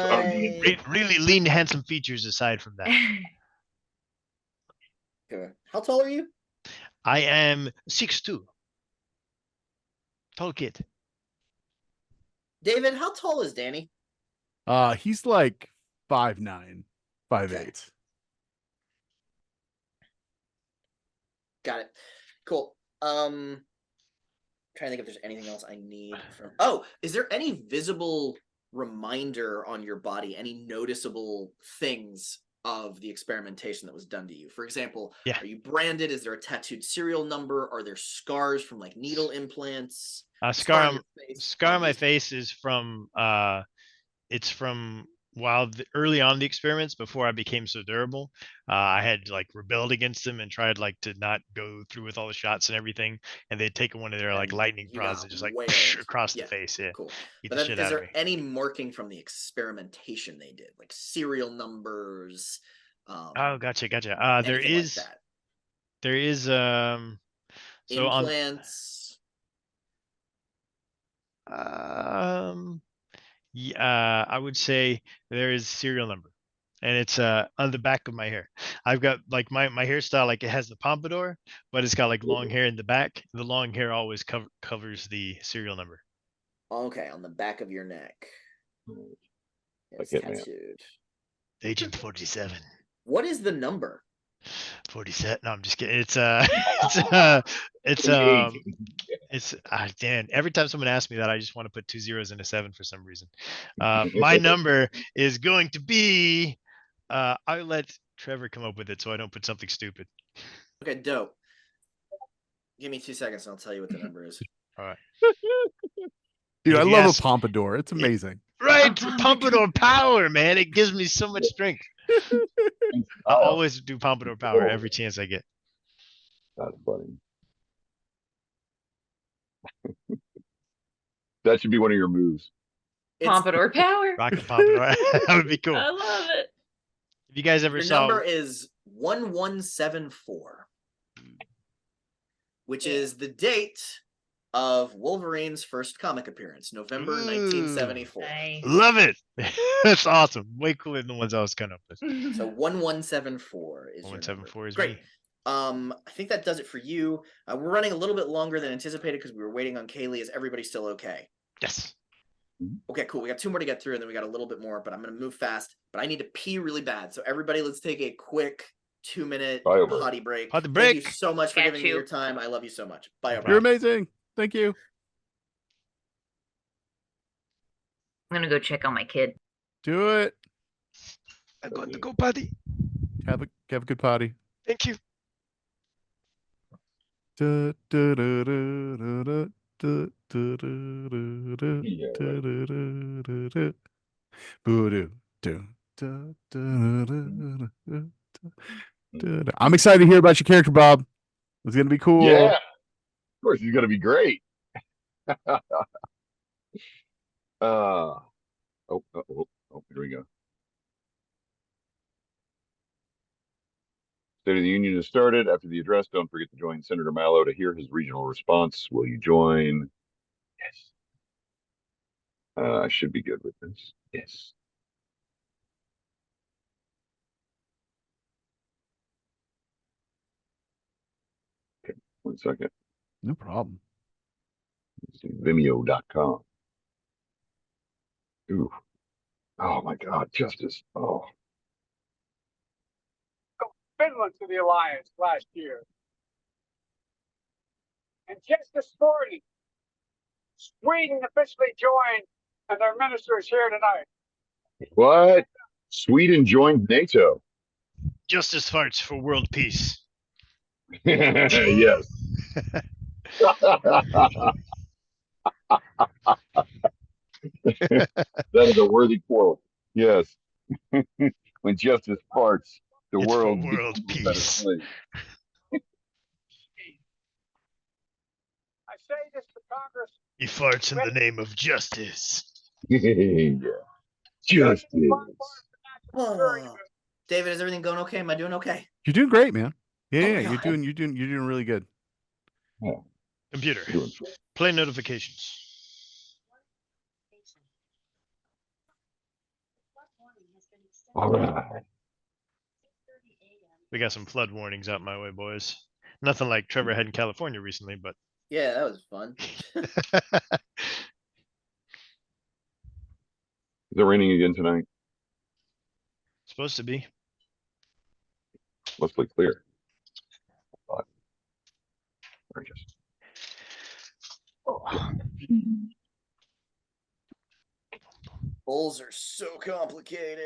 really lean, handsome features aside from that. Okay. How tall are you? I am 6'2". Tall kid. David, how tall is Danny? He's like 5'9", 5'8". Okay. Got it. Cool. Trying to think if there's anything else I need from. Oh, is there any visible reminder on your body? Any noticeable things of the experimentation that was done to you? For example, Yeah. Are you branded? Is there a tattooed serial number? Are there scars from like needle implants? Scar on your face, scar on my obviously. face is from it's from early on the experiments before I became so durable. I had like rebelled against them and tried like to not go through with all the shots and everything, and they'd taken one of their like And lightning you prods got and just like wailed. across Yeah, the face. Yeah, cool. beat But the shit is out of there me. any marking from the experimentation they did, like serial numbers? Oh, gotcha. There Anything like is that? so Implants. yeah, I would say there is serial number, and it's on the back of my hair. I've got like my hairstyle, like it has the pompadour, but it's got like long hair in the back. The long hair always covers the serial number. Okay, on the back of your neck. It's Like Hitman. tattooed. Agent 47. What is the number? 47. No, I'm just kidding. It's Dan. Every time someone asks me that, I just want to put 2 zeros and a 7 for some reason. My number is going to be. I let Trevor come up with it, so I don't put something stupid. Okay, dope. Give me 2 seconds, and I'll tell you what the number is. All right. Dude, If I you love ask- a pompadour. It's amazing. Right, pompadour power, man. It gives me so much strength. I always do pompadour power every chance I get. That's funny. That should be one of your moves. Pompadour power. Rocket pompadour. That would be cool. I love it. If you guys ever Your saw, number is 1174, which is the date of Wolverine's first comic appearance, November 1974. Nice. Love it. That's awesome. Way cooler than the ones I was coming up with. So 1174 is your number. 1174 is great. me. I think that does it for you. We're running a little bit longer than anticipated because we were waiting on Kaylee. Is everybody still okay? Yes. Okay, cool. We got 2 more to get through, and then we got a little bit more, but I'm going to move fast. But I need to pee really bad. So everybody, let's take a quick 2-minute potty break. Potty Thank break. you so much for Got giving me you. your time. I love you so much. Bye, No everybody. You're amazing. Thank you. I'm gonna go check on my kid. Do it. I'm going to go potty. Have a good potty. Thank you. Da, da, da, da, da, da, da, da, da, Yeah, da, right. da, da, da, da. Boo-doo, do, da, da, da, da, da, da. I'm excited to hear about your character, Bob. It's gonna be cool. Yeah. Of course, he's gonna be great. Oh, here we go. State of the Union has started. After the address, don't forget to join Senator Mallow to hear his regional response. Will you join? Yes. I should be good with this. Yes. Okay, 1 second. No problem. Let's see, Vimeo.com. Ooh. Oh my God, Justice. Oh. Finland to the alliance last year. And just this morning, Sweden officially joined, and their minister is here tonight. What? Sweden joined NATO. Justice farts for world peace. Yes. That is a worthy quote. Yes. When justice farts, the It's world for world becomes a better peace. place. I say this to Congress. He farts in the name of justice. Yeah. Justice. Oh. David, is everything going okay? Am I doing okay? You're doing great, man. Yeah, Oh yeah, my you're God. doing really good. Computer, Doing- play notifications. All right. We got some flood warnings out my way, boys. Nothing like Trevor had in California recently, but Yeah, that was fun. Is it raining again tonight? Supposed to be. Mostly clear. Gorgeous. Bulls are so complicated.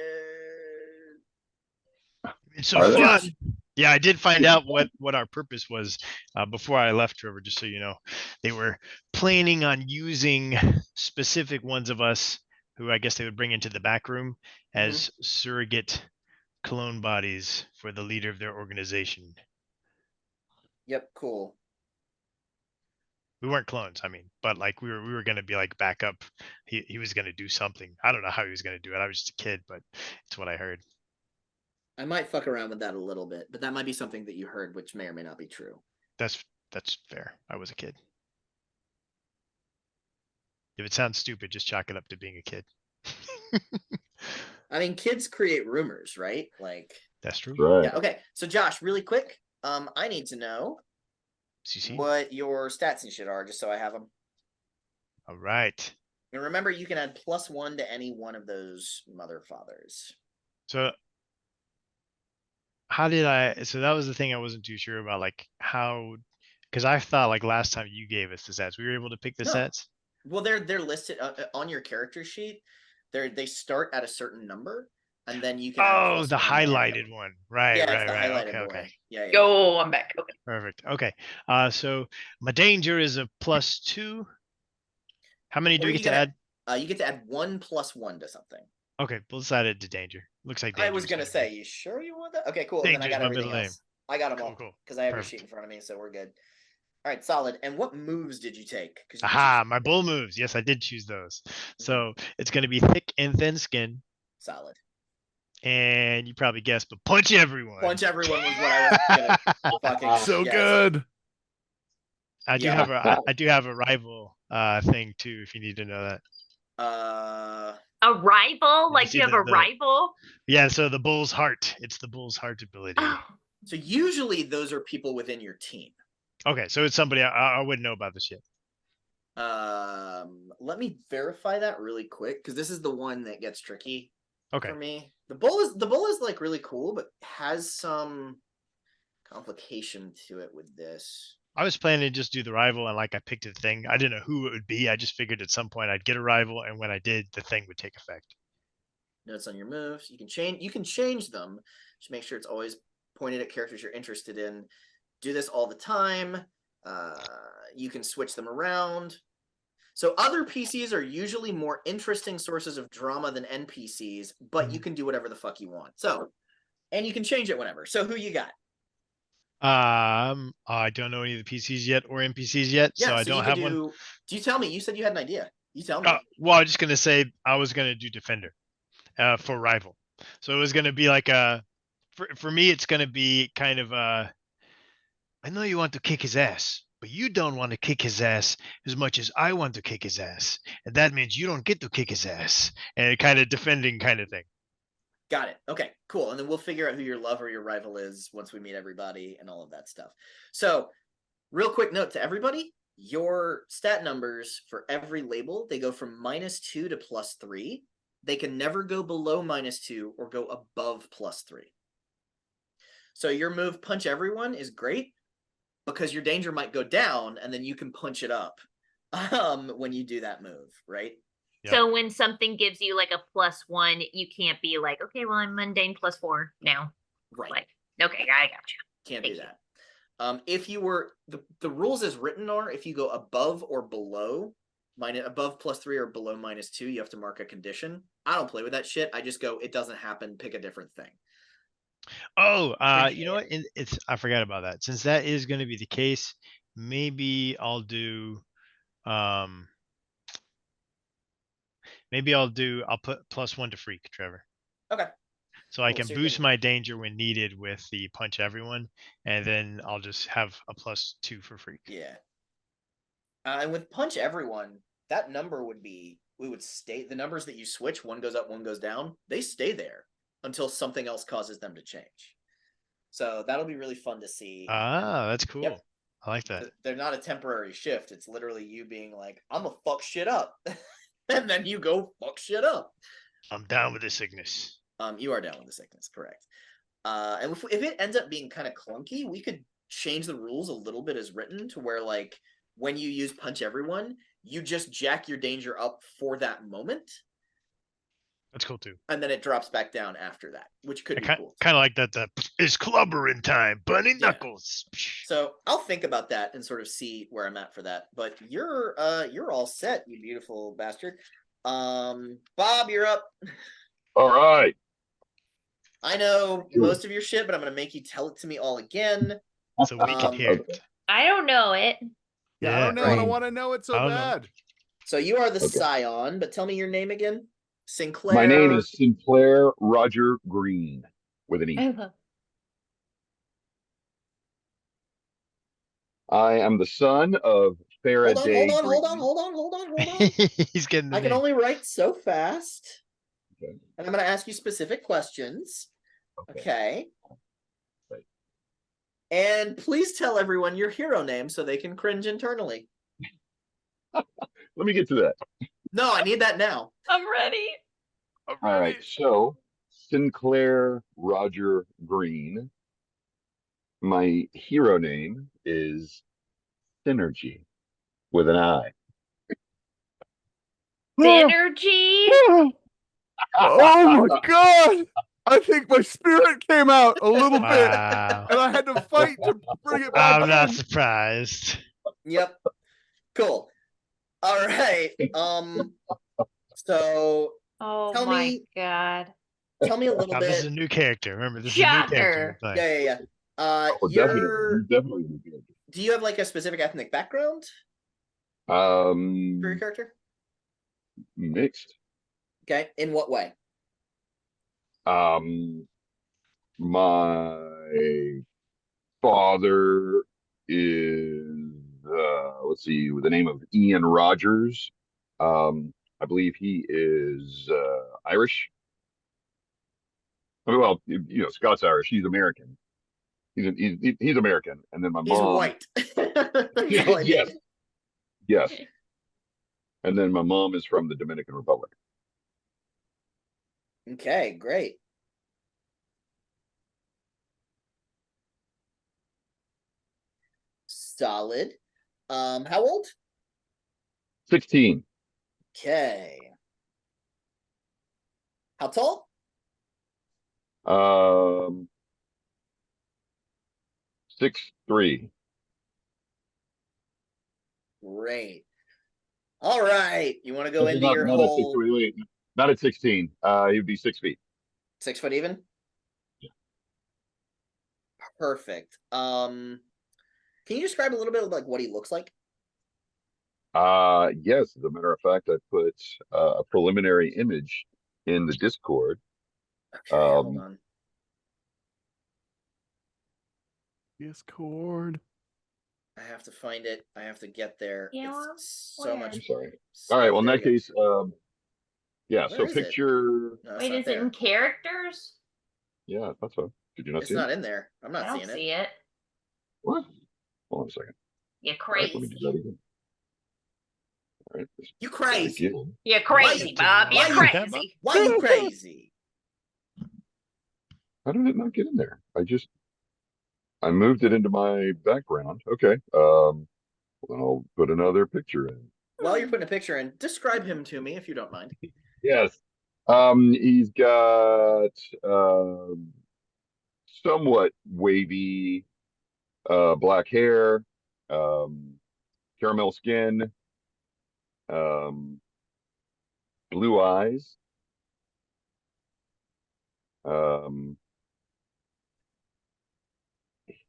It's so Are they? fun. Yeah, I did find out what our purpose was before I left, Trevor, just so you know. They were planning on using specific ones of us who I guess they would bring into the back room as surrogate clone bodies for the leader of their organization. Yep, cool. We weren't clones, I mean, but like we were gonna be like backup. He was gonna do something. I don't know how he was gonna do it. I was just a kid, but it's what I heard. I might fuck around with that a little bit, but that might be something that you heard, which may or may not be true. That's fair. I was a kid. If it sounds stupid, just chalk it up to being a kid. I mean, kids create rumors, right? Like That's true. Right. yeah. Okay. So Josh, really quick, I need to know CC. what your stats and shit are, just so I have them. All right. And remember, you can add +1 to any one of those mother fathers. So how did I? So that was the thing I wasn't too sure about, like how, because I thought like last time you gave us the sets, we were able to pick the sets. Well, they're listed on your character sheet. They start at a certain number, and then you can. Oh, the highlighted one. Right. Yeah, right. it's the right. highlighted Okay. boy. Okay. Yeah. Yo, I'm back. Okay. Perfect. Okay. So my danger is a +2. How many do we get to add? You get to add 1 + 1 to something. Okay, we'll decide it to danger. Looks like danger. I was gonna say, you sure you want that? Okay, cool. Danger's And then I got my everything middle else. I got them all because I have Perfect. your sheet in front of me, so we're good. All right, solid. And what moves did you take? Aha, my bull moves. Yes, I did choose those. So it's going to be thick and thin skin. Solid. And you probably guessed, but punch everyone. Punch everyone was what I was gonna fucking So guess. good. I do have a rival thing too, if you need to know that. A rival? Like you have a rival? Yeah, so the bull's heart. It's the bull's heart ability. So usually those are people within your team. Okay, so it's somebody I wouldn't know about this yet. Let me verify that really quick because this is the one that gets tricky for me. The bull is like really cool, but has some complication to it with this. I was planning to just do the rival, and like I picked a thing. I didn't know who it would be. I just figured at some point I'd get a rival, and when I did, the thing would take effect. Notes on your moves. You can change them. Just make sure it's always pointed at characters you're interested in. Do this all the time. You can switch them around. So other PCs are usually more interesting sources of drama than NPCs, but you can do whatever the fuck you want. So, and you can change it whenever. So who you got? I don't know any of the PCs yet or NPCs yet, so I don't have one. Do you tell me? You said you had an idea. You tell me. Well, I was just gonna say I was gonna do Defender, for rival. So it was gonna be like for me, it's gonna be kind of I know you want to kick his ass, but you don't want to kick his ass as much as I want to kick his ass, and that means you don't get to kick his ass, and kind of defending kind of thing. Got it. Okay, cool. And then we'll figure out who your love or your rival is once we meet everybody and all of that stuff. So, real quick note to everybody, your stat numbers for every label, they go from -2 to +3. They can never go below -2 or go above +3. So your move punch everyone is great because your danger might go down and then you can punch it up when you do that move, right? Yep. So when something gives you like a +1, you can't be like, okay, well, I'm mundane +4 now. Right. Like, okay, I got you. Can't do that. If you were, the rules as written are, if you go above or below, above +3 or below -2, you have to mark a condition. I don't play with that shit. I just go, it doesn't happen, pick a different thing. Oh, you know what? I forgot about that. Since that is going to be the case, maybe I'll do, I'll put +1 to freak, Trevor. Okay. So I can boost my danger when needed with the punch everyone, and then I'll just have a +2 for freak. Yeah. And with punch everyone, that number we would stay, the numbers that you switch, one goes up, one goes down, they stay there until something else causes them to change. So that'll be really fun to see. Ah, that's cool. Yep. I like that. They're not a temporary shift. It's literally you being like, I'm gonna fuck shit up. And then you go fuck shit up. I'm down with the sickness. You are down with the sickness, correct. And if it ends up being kind of clunky, we could change the rules a little bit as written to where, like, when you use punch everyone, you just jack your danger up for that moment. That's cool too. And then it drops back down after that, which could be cool. Kind of like that. It's clobbering time, bunny knuckles. So I'll think about that and sort of see where I'm at for that. But you're all set, you beautiful bastard. Bob, you're up. All right. I know most of your shit, but I'm gonna make you tell it to me all again. So we can hear it. I don't know it. Yeah, I don't know. right. I don't want to know it so bad. So you are the Scion, but tell me your name again. Sinclair. My name is Sinclair Roger Green with an E. I am the son of Faraday. Hold on. He's getting the I can name. only write so fast. Okay. And I'm going to ask you specific questions. Okay. Right. And please tell everyone your hero name so they can cringe internally. Let me get to that. No, I need that now. I'm ready. All right. So, Sinclair Roger Green. My hero name is Synergy with an I. Synergy? Oh my god! I think my spirit came out a little bit, Wow. and I had to fight to bring it back I'm not in. surprised. Yep. Cool. All right. So Oh tell my me, god. tell me a little Now, bit. this is a new character. Remember, this is a new character. Shocker. Yeah. Oh, You're. definitely. Do you have like a specific ethnic background for your character? Mixed. Okay. In what way? My father is let's see, with the name of Ian Rogers. I believe he is Irish. I mean, well, Scott's Irish. He's American. He's American. And then my He's mom. white. That's all I Yes. need. Yes. And then my mom is from the Dominican Republic. Okay, great. Solid. How old? 16. Okay. How tall? 6'3". Great. All right. You want to go into not, your not whole at 6'3", wait, not at 16. He'd be 6 feet. 6 foot even? Yeah. Perfect. Can you describe a little bit of like what he looks like? Yes, as a matter of fact, I put a preliminary image in the Discord. Okay, hold on. Discord. I have to find it. I have to get there. Yeah, It's so much. I'm sorry. All right. Well, in that case, yeah. Where so is picture. No, it's Wait, not is it there. in characters? Yeah, I thought so. Did you not It's see not it? in there. I'm I not don't seeing see it. it. What? Hold on a second. You're All right, let me crazy. do that again. All right. You crazy. You're crazy, Bob. You're crazy. Why you crazy? How did it not get in there? I moved it into my background. Okay. Then I'll put another picture in. While you're putting a picture in, describe him to me if you don't mind. Yes. He's got somewhat wavy black hair, caramel skin, blue eyes.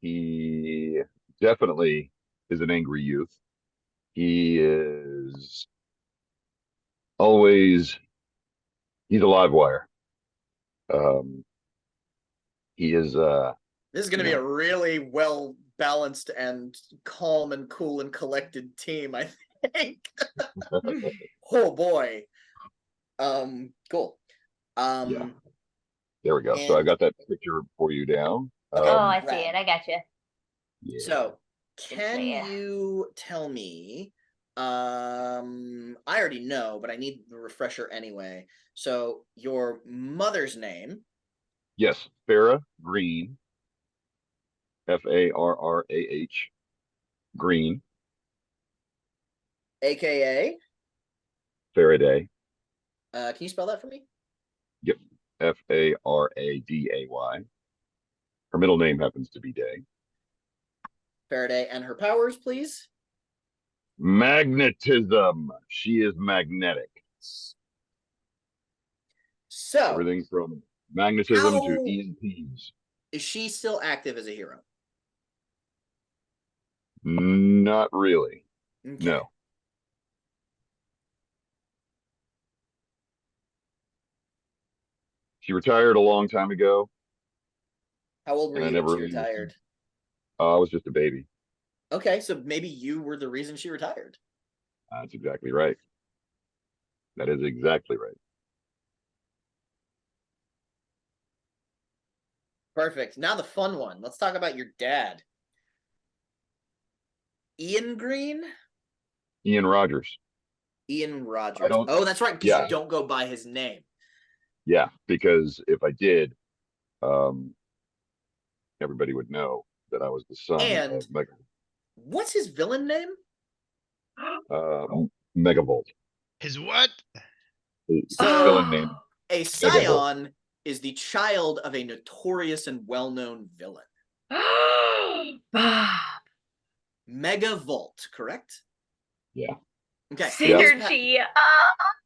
He definitely is an angry youth. He is he's a live wire. He is This is going to be a really well balanced and calm and cool and collected team, I think. Oh boy. Cool. Yeah. There we go. So I got that picture for you down. I see it. I got you. Yeah. So, can you tell me I already know, but I need the refresher anyway. So your mother's name? Yes, Farrah Green, Farrah Green, AKA? Faraday. Can you spell that for me? Yep, Faraday. Her middle name happens to be Day. Faraday, and her powers, please? Magnetism. She is magnetic. So Everything from magnetism to EMPs. is she still active as a hero? Not really. Okay. No. She retired a long time ago, How old were and I you when never she really retired? I was just a baby. Okay, so maybe you were the reason she retired. That's exactly right. That is exactly right. Perfect. Now the fun one. Let's talk about your dad. Ian Green? Ian Rogers. Ian I Rogers. don't. Oh, that's right, because Yeah, you don't go by his name. yeah. Because if I did, um, everybody would know that I was the son And of what's his villain name? uh, Megavolt. His what? The So villain name a Megavolt. scion is the child of a notorious and well-known villain. Bob. Megavolt, correct? Yeah. Okay. Synergy.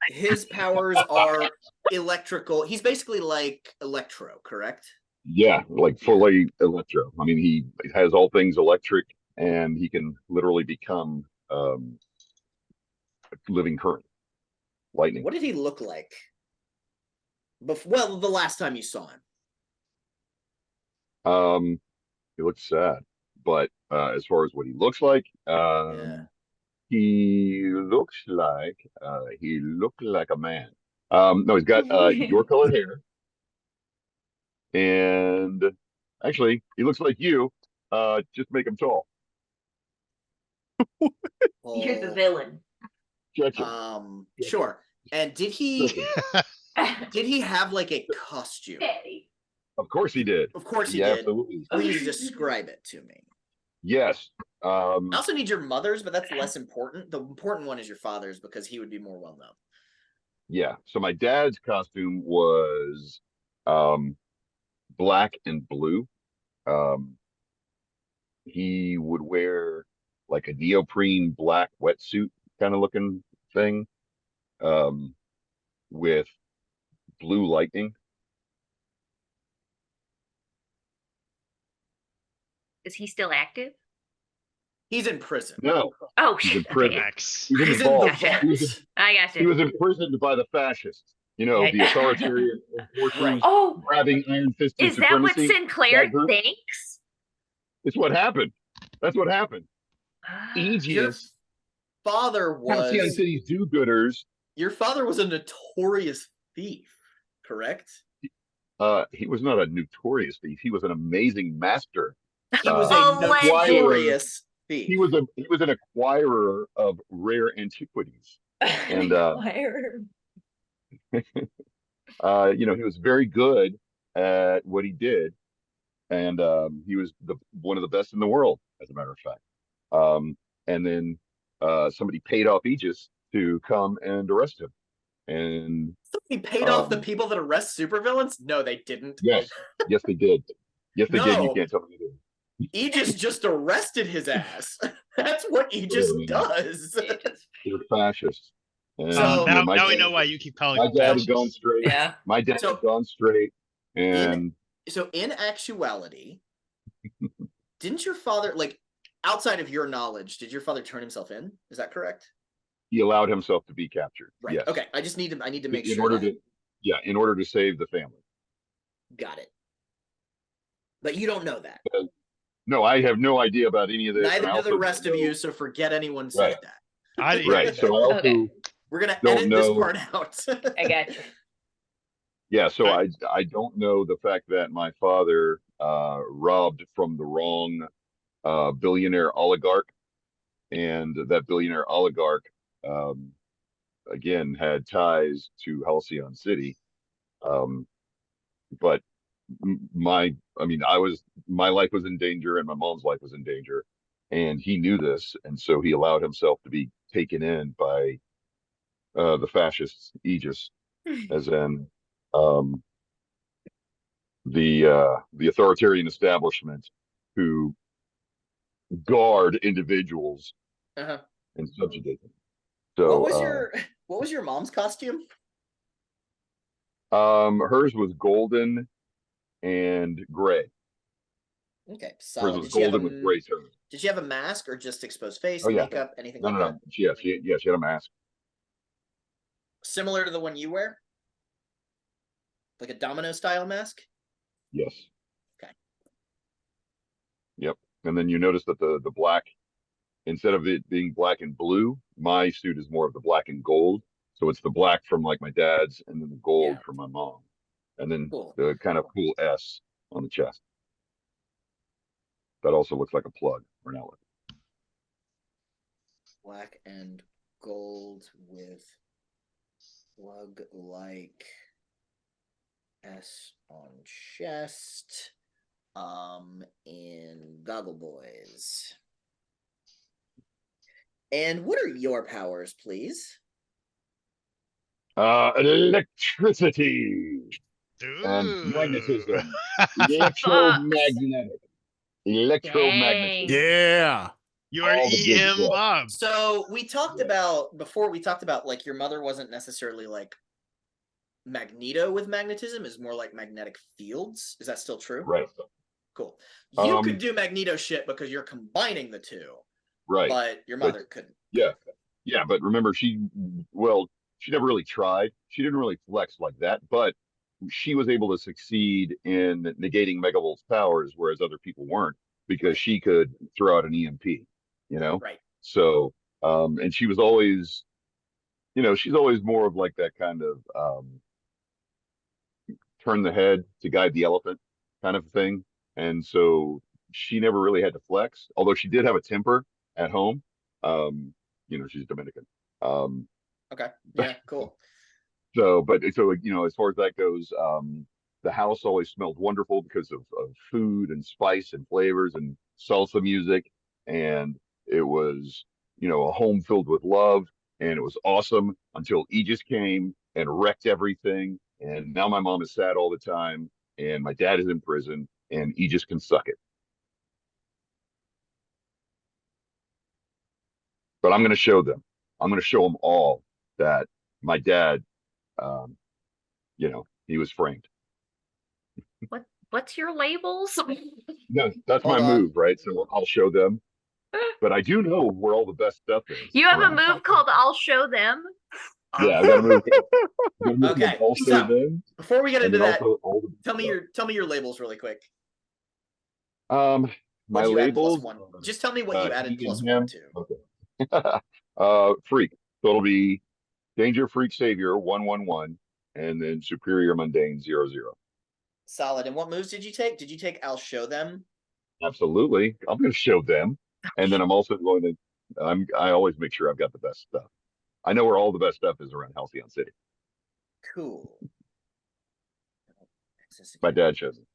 His powers are electrical. He's basically like Electro, correct? Yeah, like fully electro. I mean, he has all things electric, and he can literally become living current, lightning. What did he look like? Well, the last time you saw him. He looks sad, but as far as what he looks like, Yeah. he looked like a man. No, he's got your colored hair, and actually, he looks like you. Just make him tall. You're the Oh, villain. Stretch him. Sure. And did he Stretch him. did he have like a costume? Daddy. Of course he did. Of course he Yeah, did. absolutely. Please describe it to me. Yes. I also need your mother's, but that's less important. The important one is your father's because he would be more well known. Yeah. So my dad's costume was black and blue. Um, he would wear like a neoprene black wetsuit kind of looking thing um, with blue lightning. Is he still active? He's in prison. No, Oh, he's in shit. prison. Okay. X. He was He's in the involved. Gotcha. He was, vault. I got he you. was imprisoned by the fascists. You know, the authoritarian forces Right. Oh, grabbing iron-fisted is that what supremacy. Sinclair That group. thinks? It's what happened. That's what happened. Your Aegis, father Halcyon was City's do-gooders. your father was a notorious thief, correct? He was not a notorious thief. He was an amazing master. He was Uh, a Allegedly. notorious thief. He was an acquirer of rare antiquities, and you know, he was very good at what he did, and he was one of the best in the world, as a matter of fact. And then somebody paid off Aegis to come and arrest him, and He paid off the people that arrest supervillains? No, they didn't. yes, yes, they did. Yes, they did. You No. can't tell me they did. Aegis just arrested his ass. That's what Aegis does. They're fascists. And, So- you know, now we know why you keep calling my them dad had fascists. gone straight. Yeah. My dad So- had gone straight, and So in actuality, didn't your father, like, outside of your knowledge, did your father turn himself in? Is that correct? he allowed himself to be captured. Right. Yes. Okay. I need to make in sure. order that- to, yeah, in order to save the family. Got it. But you don't know that. No, I have no idea about any of this. Neither and I do also the rest don't of know- you, so forget anyone said Right. that. I didn't Right. So I also, Okay. We're gonna Don't edit this know. part out. I got you. yeah, so Right. I don't know the fact that my father robbed from the wrong billionaire oligarch, and that billionaire oligarch, again, had ties to Halcyon City. But my life was in danger and my mom's life was in danger. And he knew this. And so he allowed himself to be taken in by the fascists, Aegis, as in um, the authoritarian establishment who guard individuals Uh-huh. and subjugate them. What So was your mom's costume? hers was golden and gray. Okay, Hers solid. was golden with gray tones. Did she have a mask or just exposed face, Oh yeah, makeup, anything no, like no, that? no. She had a mask. Similar to the one you wear? Like a domino style mask? Yes. Okay. Yep. And then you notice that the black, instead of it being black and blue, my suit is more of the black and gold. So it's the black from like my dad's, and then the gold from my mom, and then Cool. the kind of cool S on the chest. That also looks like a plug or an outlet. Black and gold with plug-like S on chest. In Goggle Boys. And what are your powers, please? Electricity and Ooh. magnetism. Electromagnetic. Electromagnetism. Dang. Yeah. You are All the good EM stuff. Bob. So we talked about before. We talked about like your mother wasn't necessarily like Magneto with magnetism; is more like magnetic fields. Is that still true? Right. Cool. You could do Magneto shit because you're combining the two. Right. But your mother couldn't. Yeah. Yeah, but remember, she never really tried. She didn't really flex like that, but she was able to succeed in negating Megavolt's powers, whereas other people weren't, because she could throw out an EMP, you know? Right. So, and she was always, she's always more of like that kind of turn the head to guide the elephant kind of thing. And so she never really had to flex, although she did have a temper at home. She's Dominican. Okay. Yeah, cool. So as far as that goes, the house always smelled wonderful because of food and spice and flavors and salsa music. And it was, a home filled with love. And it was awesome until Aegis came and wrecked everything. And now my mom is sad all the time. And my dad is in prison. And Aegis can suck it. But I'm going to show them. I'm going to show them all that my dad, he was framed. What's your labels? No, that's my move, right? So I'll show them. But I do know where all the best stuff is. You have a move called I'll Show Them? Yeah, I got a move. Okay, I'll show them. Before we get into that, tell me stuff. your labels really quick. My What'd you add labels. +1? Just tell me what you added +1 to. Okay. Freak. So it'll be Danger Freak Savior 111, and then Superior Mundane 00. Solid. And what moves did you take? Did you take I'll Show Them? Absolutely. I'm going to show them, and then I'm also going to. I always make sure I've got the best stuff. I know where all the best stuff is around Halcyon City. Cool. My dad shows it.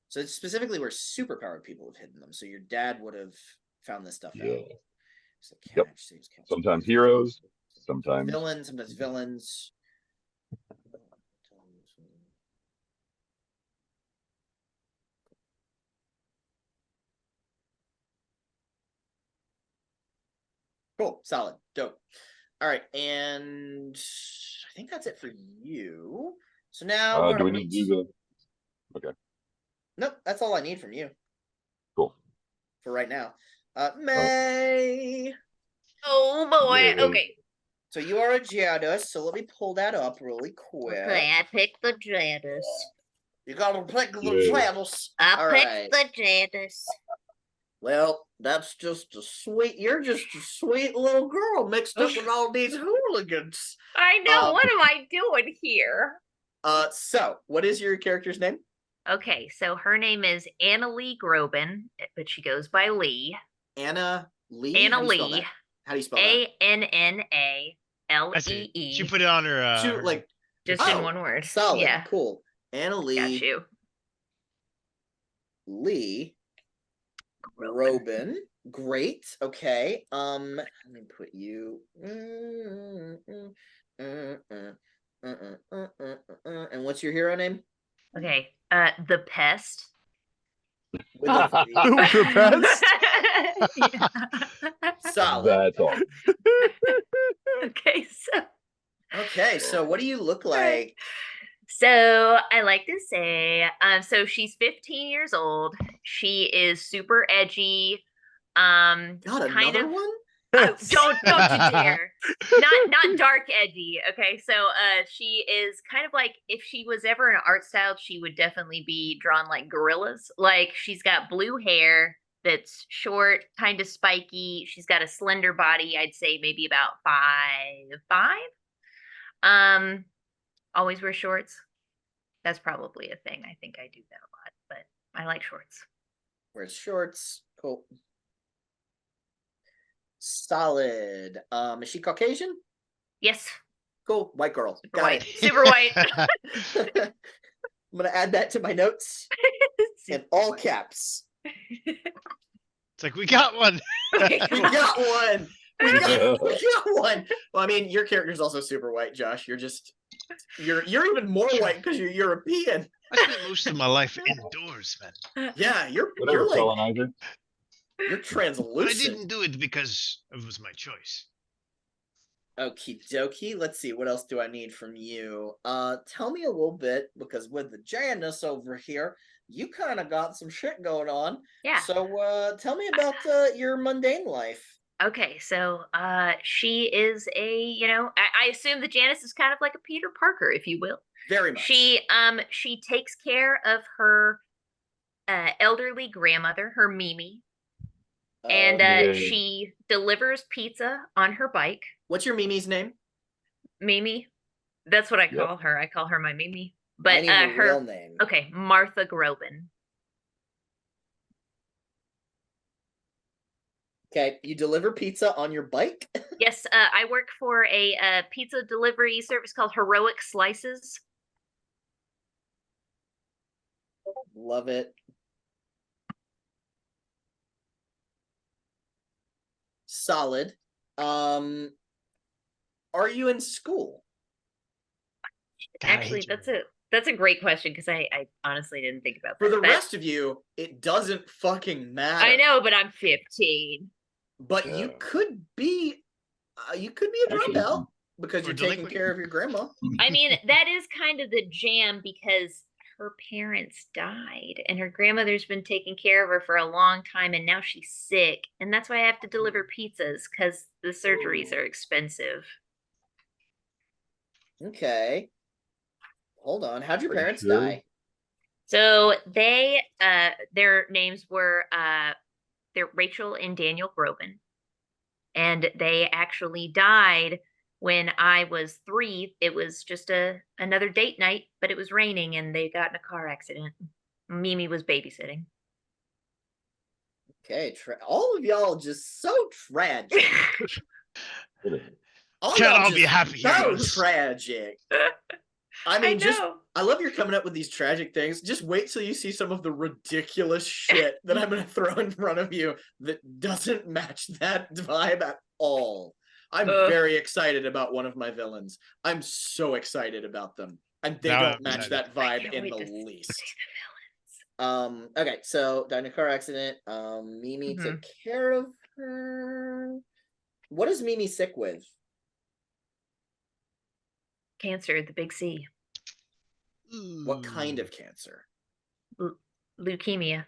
So it's specifically where superpowered people have hidden them. So your dad would have found this stuff out. So yep. Sometimes heroes, sometimes villains. Cool, solid, dope. All right, and I think that's it for you. So now, do we need to do the? Okay. Nope, that's all I need from you. Cool. For right now, May. Oh boy. Yeah. Okay. So you are a Jadis. So let me pull that up really quick. Okay, I picked the Jadis. You gotta pick the Jadis. I picked the Jadis. Well, that's just you're just a sweet little girl mixed up with all these hooligans. I know, what am I doing here? So what is your character's name? Okay, so her name is Anna Lee Groban, but she goes by Lee. Anna Lee? Anna How do you spell Lee. that? How do you spell that? I see. ANNALEE. She put it on her. Shoot, like, Just in one word. solid. Yeah. Cool. Anna Lee. Got you. Lee. Groban. Great. Okay. Let me put you. And what's your hero name? Okay. The Pest. With a V. The best. Yeah. Solid. That's all. Okay, so what do you look like? So I like to say, so she's 15 years old. She is super edgy. God, kind another of one? don't you dare. Not dark edgy. Okay, so she is kind of like, if she was ever an art style, she would definitely be drawn like gorillas. Like, she's got blue hair that's short, kind of spiky. She's got a slender body, I'd say maybe about 5'5". Always wear shorts. That's probably a thing. I think I do that a lot, but I like shorts. Wears shorts. Cool. Solid. Is she Caucasian? Yes. Cool. White girl. Super Got white. it. Super white. I'm gonna add that to my notes in all caps. It's like, we got one. We got one. We got one. Well, I mean, your character's also super white, Josh. You're even more white because you're European. I spent most of my life indoors, man. Yeah, you're Whatever, like colonizer. you're But I translucent. didn't do it because it was my choice. Okie dokie. Let's see. What else do I need from you? Tell me a little bit, because with the Janus over here, you kind of got some shit going on. Yeah. So tell me about your mundane life. Okay, so she is I assume that Janice is kind of like a Peter Parker, if you will. Very much. She takes care of her elderly grandmother, her Mimi, and yeah. she delivers pizza on her bike. What's your Mimi's name? Mimi, that's what I Yep. call her. I call her my Mimi. I But need her real name. Okay, Martha Groban. Okay, you deliver pizza on your bike? Yes, I work for a pizza delivery service called Heroic Slices. Love it. Solid. Are you in school? God, I Actually, hate you. that's a great question, because I honestly didn't think about that. For the rest of you, it doesn't fucking matter. I know, but I'm 15. But you could be a dropout because Or you're taking delinquent. care of your grandma. I mean, that is kind of the jam, because her parents died and her grandmother's been taking care of her for a long time, and now she's sick, and that's why I have to deliver pizzas, because the surgeries are expensive. Okay. Hold on. How'd your Pretty parents sure. die? So they their names were they're Rachel and Daniel Groban, and they actually died when I was 3. It was just another date night, but it was raining and they got in a car accident. Mimi was babysitting. Okay, all of y'all just so tragic. Can't all be happy so heroes. tragic. I mean, know. I love you're coming up with these tragic things. Just wait till you see some of the ridiculous shit that I'm going to throw in front of you that doesn't match that vibe at all. I'm very excited about one of my villains. I'm so excited about them. And they Now don't I'm match excited. that vibe in the least. Okay, so died in a car accident. Mimi took care of her. What is Mimi sick with? Cancer, the big C. What kind of cancer? Leukemia.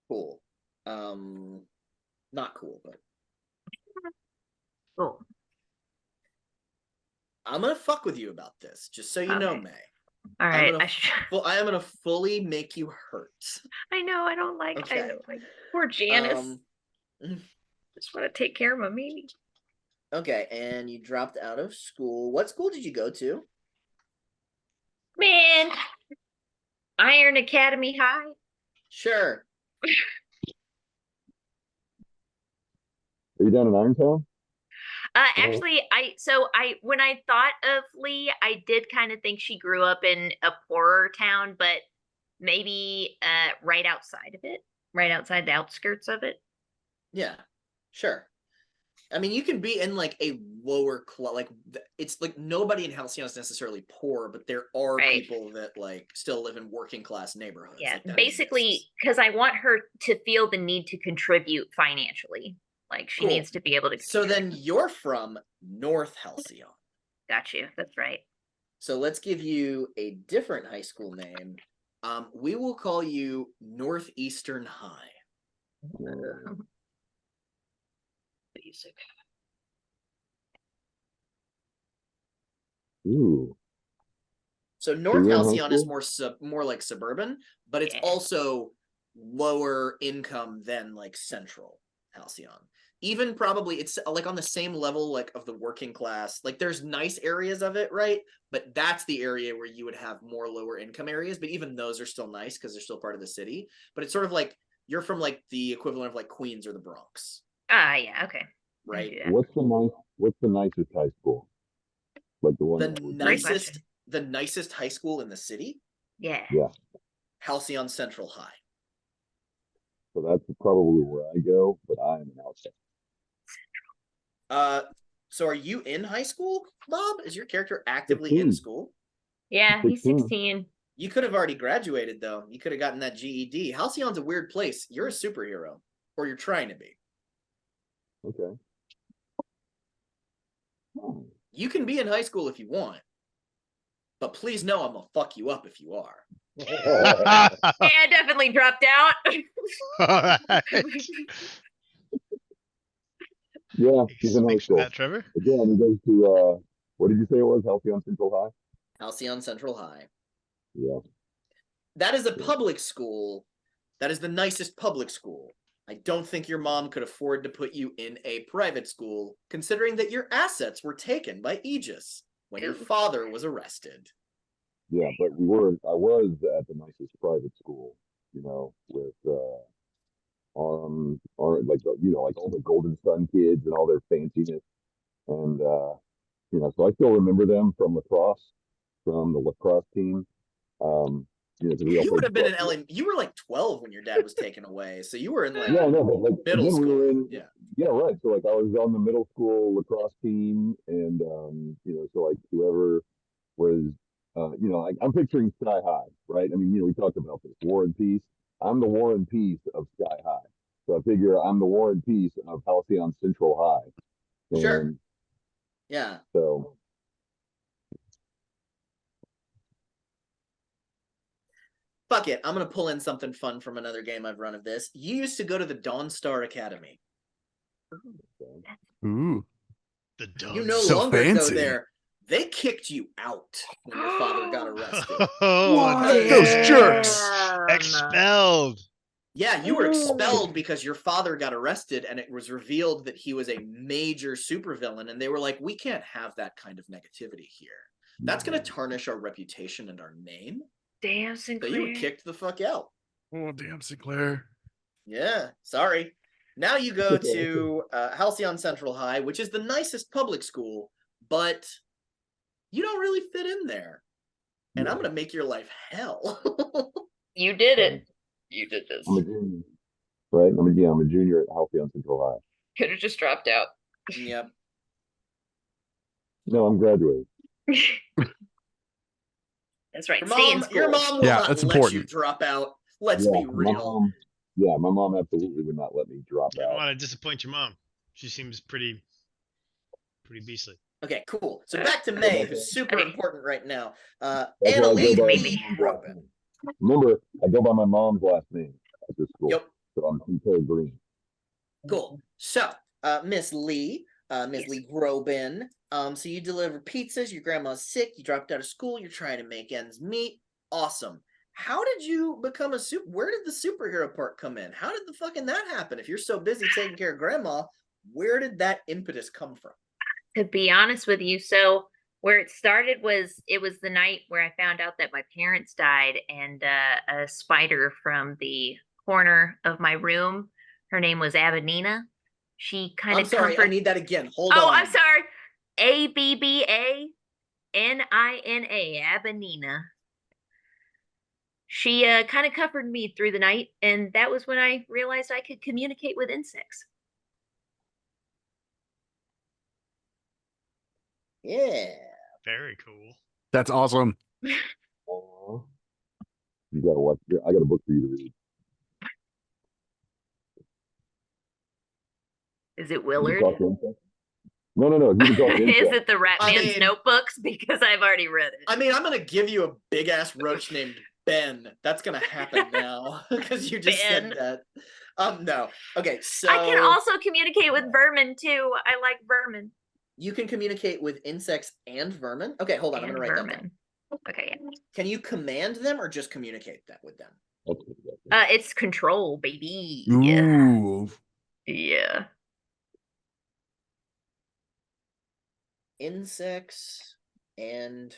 Cool. Not cool, but Cool. I'm gonna fuck with you about this, just so you know, May. All right. I am gonna fully make you hurt. I know. I don't like. Okay. I don't like. Poor Janice. Just want to take care of my Mimi. Okay, and you dropped out of school. What school did you go to? Man, Iron Academy High. Sure. Are you down in Irontown? Actually, when I thought of Lee, I did kind of think she grew up in a poorer town, but maybe right outside of it, right outside the outskirts of it. Yeah, sure. I mean, you can be in like a lower class, like it's like nobody in Halcyon is necessarily poor, but there are Right. people that like still live in working class neighborhoods. Yeah, like, that basically, exists. because I want her to feel the need to contribute financially. Like she Cool. needs to be able to. So then contribute. you're from North Halcyon. Got you. That's right. So let's give you a different high school name. We will call you Northeastern High. Basic. Ooh. So North you're in high Halcyon is school? more like suburban, but it's Yeah. also lower income than like Central Halcyon. Even probably it's like on the same level like of the working class. Like there's nice areas of it, right? But that's the area where you would have more lower income areas. But even those are still nice because they're still part of the city. But it's sort of like you're from like the equivalent of like Queens or the Bronx, Yeah, okay. right? What's the nicest high school? Like the one The that would be- Great nicest question. the nicest high school in the city, Yeah. Yeah. Halcyon Central High. So that's probably where I go, but I'm an outside. So are you in high school, Bob? Is your character actively 16. in school? Yeah, he's 16. 16. You could have already graduated, though. You could have gotten that GED. Halcyon's a weird place. You're a superhero, or you're trying to be. Okay. You can be in high school if you want, but please know I'm gonna fuck you up if you are. Yeah, I definitely dropped out. All right. Yeah, he's in high Thanks for school. that, Trevor. Again, he goes to what did you say it was? Halcyon Central High? Halcyon Central High. Yeah. That is a public school. That is the nicest public school. I don't think your mom could afford to put you in a private school, considering that your assets were taken by Aegis when your father was arrested. Yeah, but I was at the nicest private school, you know, with like like all the Golden Sun kids and all their fanciness. And so I still remember them from lacrosse, from the lacrosse team. We all You would played have been in lacrosse. LA. You were like 12 when your dad was taken away, so you were in like Yeah, I know, but like middle again, we school. were in Yeah, right. So like I was on the middle school lacrosse team, and so like whoever was, I'm picturing Sky High, right? I mean, we talked about this War and Peace. I'm the War and Peace of Sky High, so I figure I'm the War and Peace of Halcyon Central High. And sure. Yeah. So Fuck it. I'm gonna pull in something fun from another game I've run of this. You used to go to the Dawn Star Academy. Ooh. The Dawn You no So longer fancy. go there. They kicked you out when your father got arrested. Oh, Those jerks. Expelled. Yeah, you were expelled because your father got arrested and it was revealed that he was a major supervillain, and they were like, we can't have that kind of negativity here. That's going to tarnish our reputation and our name. Damn, Sinclair. So you were kicked the fuck out. Oh, damn, Sinclair. Yeah, sorry. Now you go to Halcyon Central High, which is the nicest public school, but you don't really fit in there. And I'm going to make your life hell. You did it. You did this. I'm a junior, right? I'm a junior at Halcyon Central High. Could have just dropped out. Yep. No, I'm graduating. That's right. Your Stay in mom, school. your mom will Yeah, not that's let important. you drop out. Let's Yeah, be real. my mom absolutely would not let me drop You don't out. want to disappoint your mom. She seems pretty beastly. Okay, cool. So back to May, who's super important right now. That's why I Annalise go by Maybe. my mom's last name. Remember, I go by my mom's last name at this school. Yep. So I'm Sinclair Green. Cool. So, Miss Lee, Miss Lee Grobin. So you deliver pizzas, your grandma's sick, you dropped out of school, you're trying to make ends meet. Awesome. How did you become a where did the superhero part come in? How did the fucking that happen? If you're so busy taking care of grandma, where did that impetus come from? To be honest with you, so where it started was it was the night where I found out that my parents died, and a spider from the corner of my room, her name was Abenina. She kind I'm of sorry, I need that again. Hold Oh, on. I'm sorry. Abbanina, Abenina. She kind of comforted me through the night, and that was when I realized I could communicate with insects. Yeah. Very cool. That's awesome. Aw. You gotta watch. I got a book for you to read. Is it You can Willard? talk to insects? No. You can talk to Is insects. it the Rat I Man's mean- Notebooks? Because I've already read it. I mean, I'm gonna give you a big ass roach named Ben. That's gonna happen now because you just Ben. said that. No. Okay, so I can also communicate with vermin too. I like vermin. you can communicate with insects and vermin. Okay, hold on. I'm And gonna write that vermin. down. Okay, yeah. Can you command them or just communicate that with them? Okay. It's control, baby. Ooh. Yeah. Insects and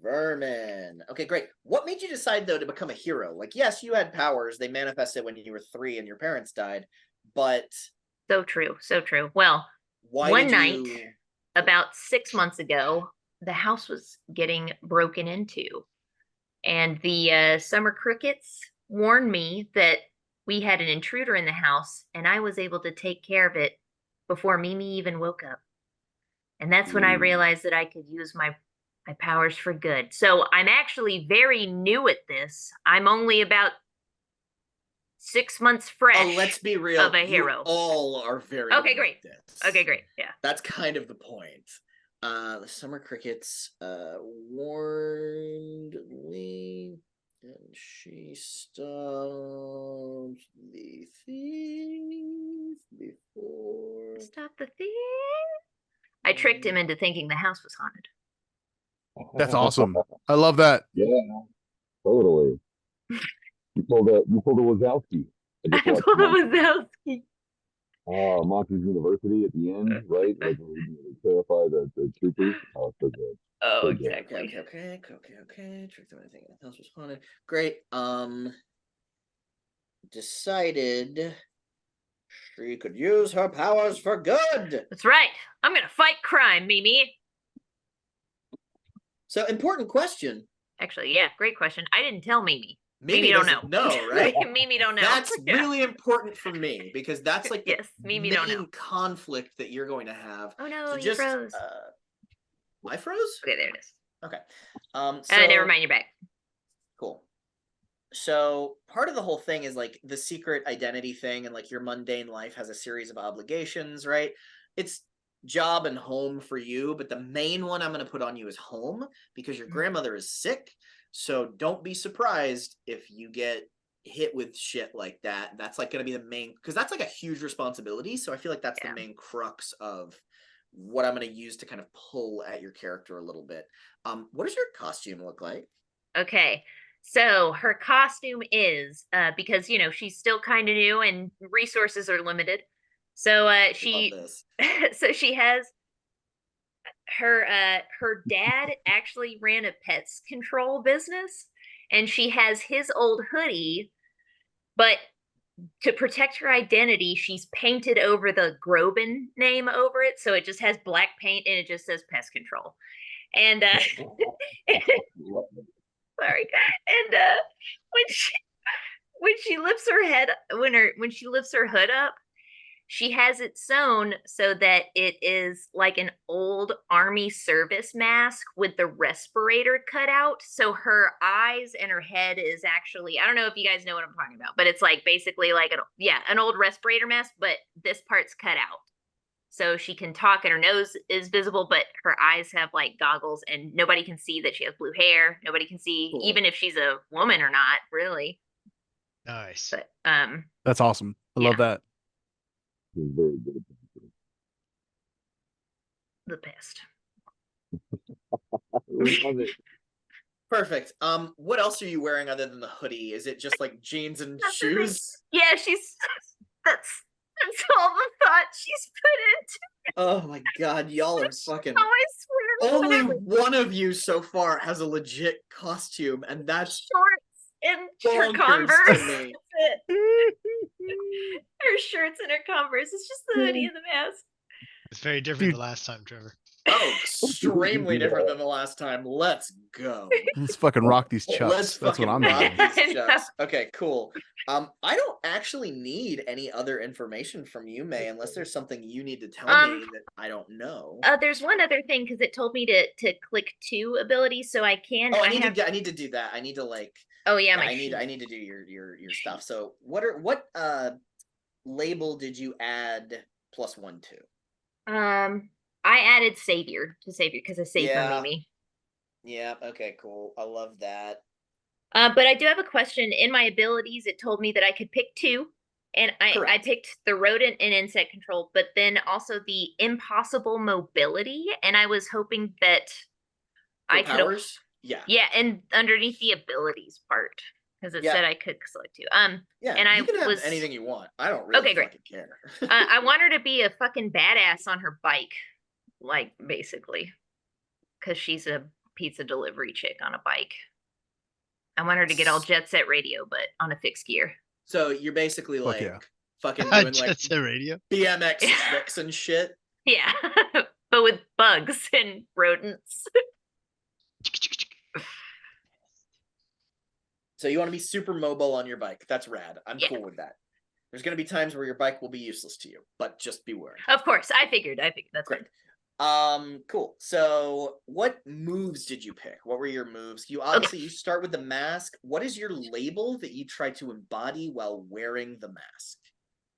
vermin. Okay, great. What made you decide though to become a hero? Like, yes, you had powers. They manifested when you were 3 and your parents died, but So true. So true. Well, why one did night, you... about 6 months ago, the house was getting broken into, and the summer crickets warned me that we had an intruder in the house, and I was able to take care of it before Mimi even woke up. And that's when I realized that I could use my powers for good. So I'm actually very new at this. I'm only about 6 months fresh. Oh, let's be real. Of a You hero. all are very Okay, good great. at this. Okay, great. Yeah. That's kind of the point. The summer crickets warned me, and she stopped the thief before. Stop the thief. I tricked him into thinking the house was haunted. That's awesome. I love that. Yeah, totally. You pulled a Wazowski. I just I watched pulled a Monsters. Wazowski. Monsters University at the end, right? Like when they terrify the troopers. Oh, so good. Oh, So good. exactly. Okay. Tricked them into thinking the house was haunted. Great. Decided she could use her powers for good. That's right. I'm gonna fight crime, Mimi. So, important question. Actually, yeah, great question. I didn't tell Mimi. Mimi don't doesn't know. know, right? Mimi don't know. That's Yeah. really important for me because that's like the Yes, Mimi don't know. main conflict that you're going to have. Oh no, So you just froze. I froze? Okay, there it is. Okay. Never mind, you're back. Cool. So part of the whole thing is like the secret identity thing, and like your mundane life has a series of obligations, right? It's job and home for you, but the main one I'm going to put on you is home because your grandmother is sick. So don't be surprised if you get hit with shit like that. That's like going to be the main, because that's like a huge responsibility. So I feel like that's the main crux of what I'm going to use to kind of pull at your character a little bit. What does your costume look like? Okay. So her costume is because she's still kind of new and resources are limited. So she so she has her dad actually ran a pets control business, and she has his old hoodie, but to protect her identity, she's painted over the Groban name over it, so it just has black paint and it just says pest control. And sorry. And when she lifts her head when she lifts her hood up, she has it sewn so that it is like an old army service mask with the respirator cut out. So her eyes and her head is actually, I don't know if you guys know what I'm talking about, but it's like basically like an old respirator mask, but this part's cut out. So she can talk and her nose is visible, but her eyes have like goggles and nobody can see that she has blue hair. Nobody can see even if she's a woman or not, really. Nice. But that's awesome. I love that. Very good. The best. Love it. Perfect. What else are you wearing other than the hoodie? Is it just like jeans and shoes? Yeah, that's all the thought she's put into Oh my god, y'all are fucking. Oh, I swear. Only Whatever. one of you so far has a legit costume, and that's Shorts and her bonkers Converse. to me. That's it. Her shorts and her Converse. It's just the hoodie and the mask. It's very different Dude. the last time, Trevor. Oh, extremely different than the last time. Let's go. Let's fucking rock these chucks. Let's That's what fucking I'm rock doing. these chucks. Okay, cool. I don't actually need any other information from you, May, unless there's something you need to tell me that I don't know. There's one other thing because it told me to click 2 abilities, so I can. Oh, I need to do that. I need to like. Oh yeah, I need to do your stuff. So what label did you add +1 to? I added Savior because I saved Yeah. from Mimi. Yeah. Okay. Cool. I love that. But I do have a question. In my abilities, it told me that I could pick 2, and I Correct. picked the rodent and insect control, but then also the impossible mobility, and I was hoping that For I could. powers? Yeah. Yeah, and underneath the abilities part, because it said I could select 2. Yeah. and I you can have was anything you want. I don't really great. fucking care. I want her to be a fucking badass on her bike, like basically, because she's a pizza delivery chick on a bike. I want her to get all jet set radio, but on a fixed gear. So you're basically Fuck like yeah. fucking doing Jet like Set Radio. BMX tricks and shit. Yeah, but with bugs and rodents. So you want to be super mobile on your bike. That's rad. I'm Yeah. cool with that. There's going to be times where your bike will be useless to you, but just be warned. Of course, I figured that's Great. fine. Cool. So what moves did you pick? What were your moves? You obviously you start with the mask. What is your label that you try to embody while wearing the mask?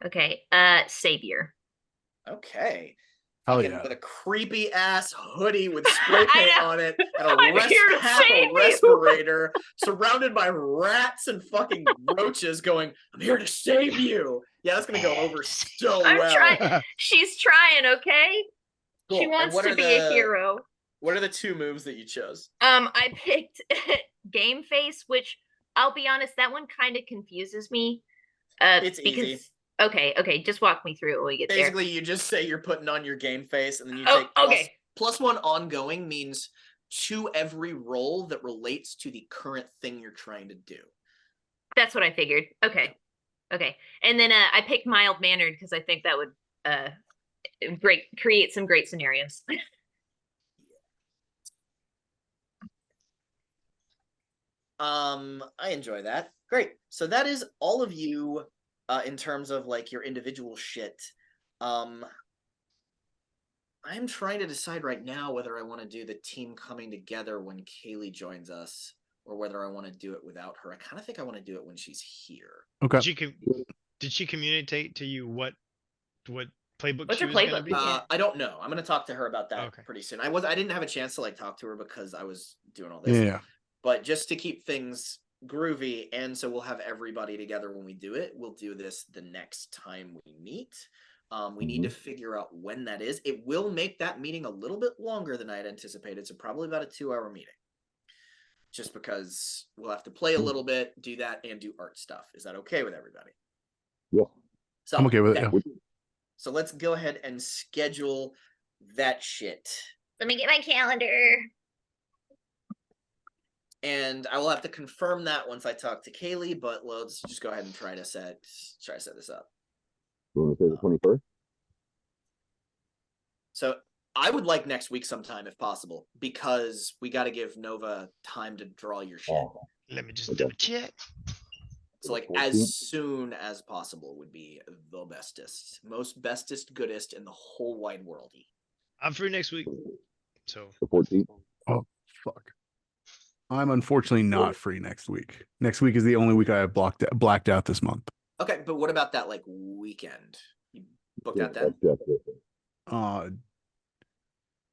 Okay, Savior. Okay. Hell Fucking yeah. with a creepy ass hoodie with spray I paint know. on it and a I'm here to save you. respirator, surrounded by rats and fucking roaches going, I'm here to save you. Yeah, that's gonna go over so I'm well. trying. She's trying. Okay. Cool. She And wants what to are be a hero. What are the 2 moves that you chose? I picked Game Face, which I'll be honest, that one kind of confuses me. It's because easy. Okay, just walk me through it when we get Basically, there. you just say you're putting on your game face, and then you Oh, take okay. +1 ongoing means to every roll that relates to the current thing you're trying to do. That's what I figured. Okay. And then I picked mild mannered because I think that would create some great scenarios. I enjoy that. Great. So that is all of you in terms of like your individual shit. I'm trying to decide right now whether I want to do the team coming together when Kaylee joins us or whether I want to do it without her. I kind of think I want to do it when she's here. Okay. Did she communicate to you what playbook What's she her was going to playbook? be? Yeah. I don't know. I'm going to talk to her about that Okay. pretty soon. I didn't have a chance to like talk to her because I was doing all this. Yeah. But just to keep things groovy, and so we'll have everybody together when we do it. We'll do this the next time we meet. We need to figure out when that is. It will make that meeting a little bit longer than I had anticipated, so probably about a 2-hour meeting. Just because we'll have to play a little bit, do that, and do art stuff. Is that okay with everybody? Yeah. So, I'm okay with it. Yeah. So let's go ahead and schedule that shit. Let me get my calendar. And I will have to confirm that once I talk to Kaylee, but let's just go ahead and try to set this up. You want to say the 21st? So I would like next week sometime if possible, because we got to give Nova time to draw your shit. Oh, Let me just double check. So like as soon as possible would be the bestest, most bestest, goodest in the whole wide worldy. I'm free next week. So the 14th. Oh, fuck. I'm unfortunately not free next week. Next week is the only week I have blacked out this month. Okay, but what about that like weekend? You booked out then?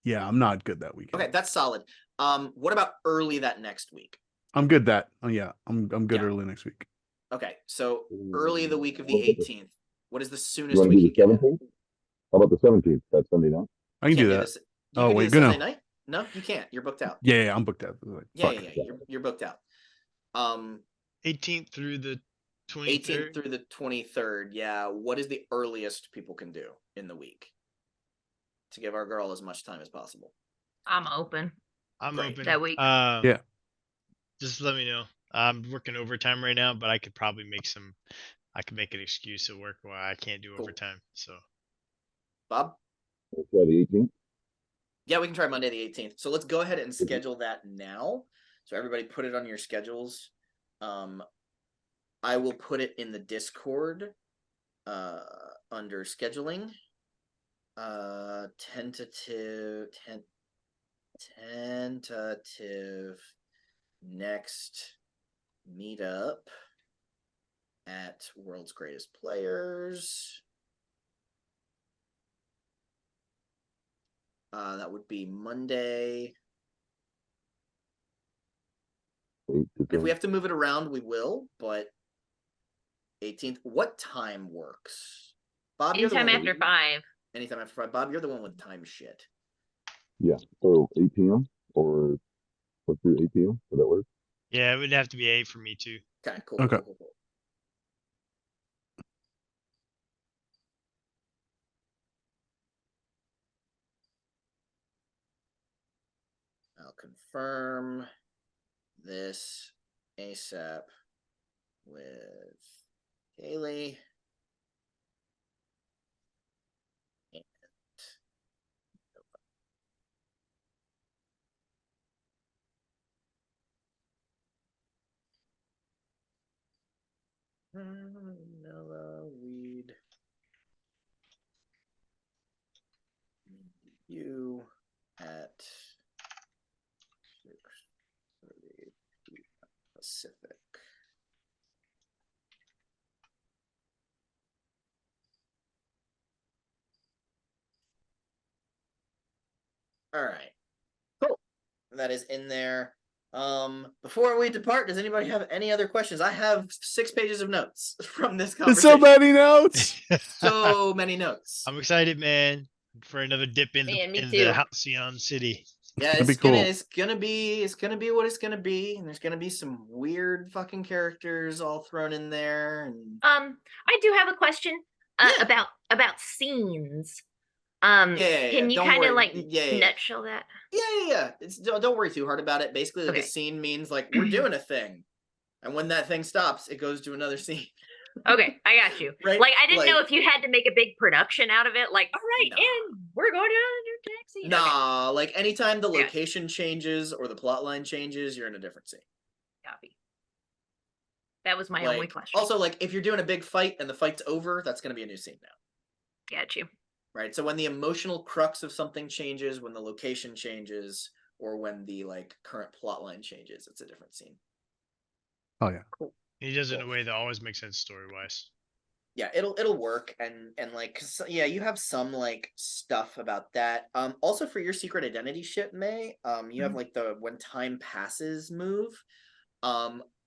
Yeah, I'm not good that weekend. Okay, that's solid. What about early that next week? I'm good that. Oh yeah, I'm good Yeah. early next week. Okay, so early the week of the 18th. What is the You soonest want to we do can the get? 17th? How about the 17th? That's Sunday night. I can Can't do that. this. Oh, You can wait, do go Sunday now. night? No, you can't. You're booked out. Yeah, I'm booked out. Like, Yeah, fuck. you're booked out. 18th through the 23rd. 18th through the 23rd. Yeah. What is the earliest people can do in the week? to give our girl as much time as possible. I'm open. I'm Great. open. That week. Yeah. Just let me know. I'm working overtime right now, but I could probably make some. I could make an excuse at work why I can't do Cool. overtime. So, Bob? Let's try the 18th. Yeah, we can try Monday the 18th. So let's go ahead and schedule that now. So everybody put it on your schedules. I will put it in the Discord under scheduling. Tentative next meetup at World's Greatest Players. That would be Monday. If we have to move it around, we will, but 18th. What time works? Bob, you're the Anytime one after 5. Anytime after 5. Bob, you're the one with time shit. Yeah. So 8 p.m. or let's do 8 p.m. Would that work? yeah, it would have to be 8 for me too. Okay, cool. Okay. Cool. I'll confirm this ASAP with Haley. Vanilla weed. You at 6:30 Pacific. All right. Cool. That is in there. Before we depart, does anybody have any other questions? I have 6 pages of notes from this It's conversation. so many notes. So many notes. I'm excited, man, for another dip in Man, me the too. Halcyon City. Yeah, That'd it's be cool. gonna be what it's gonna be, and there's gonna be some weird fucking characters all thrown in there. And I do have a question Yeah. about scenes. Yeah. Can you Don't kind of worry. like Yeah. nutshell that? Yeah. It's don't worry too hard about it. Basically, Okay. the scene means like we're doing a thing, and when that thing stops, it goes to another scene. Okay, I got you. Right? Like I didn't know Like- if you had to make a big production out of it. Like, all right, Nah. and we're going to another taxi. Okay. Nah, like anytime the Yeah. location changes or the plot line changes, you're in a different scene. Copy. That was my Like, only question. Also, like if you're doing a big fight and the fight's over, that's gonna be a new scene now. Got you. Right? So when the emotional crux of something changes, when the location changes, or when the like current plot line changes, it's a different scene. Oh yeah. Cool. He does it in a way that always makes sense story wise. Yeah, it'll work, and like yeah, you have some like stuff about that. Also for your secret identity shit, May, you have like the when time passes move.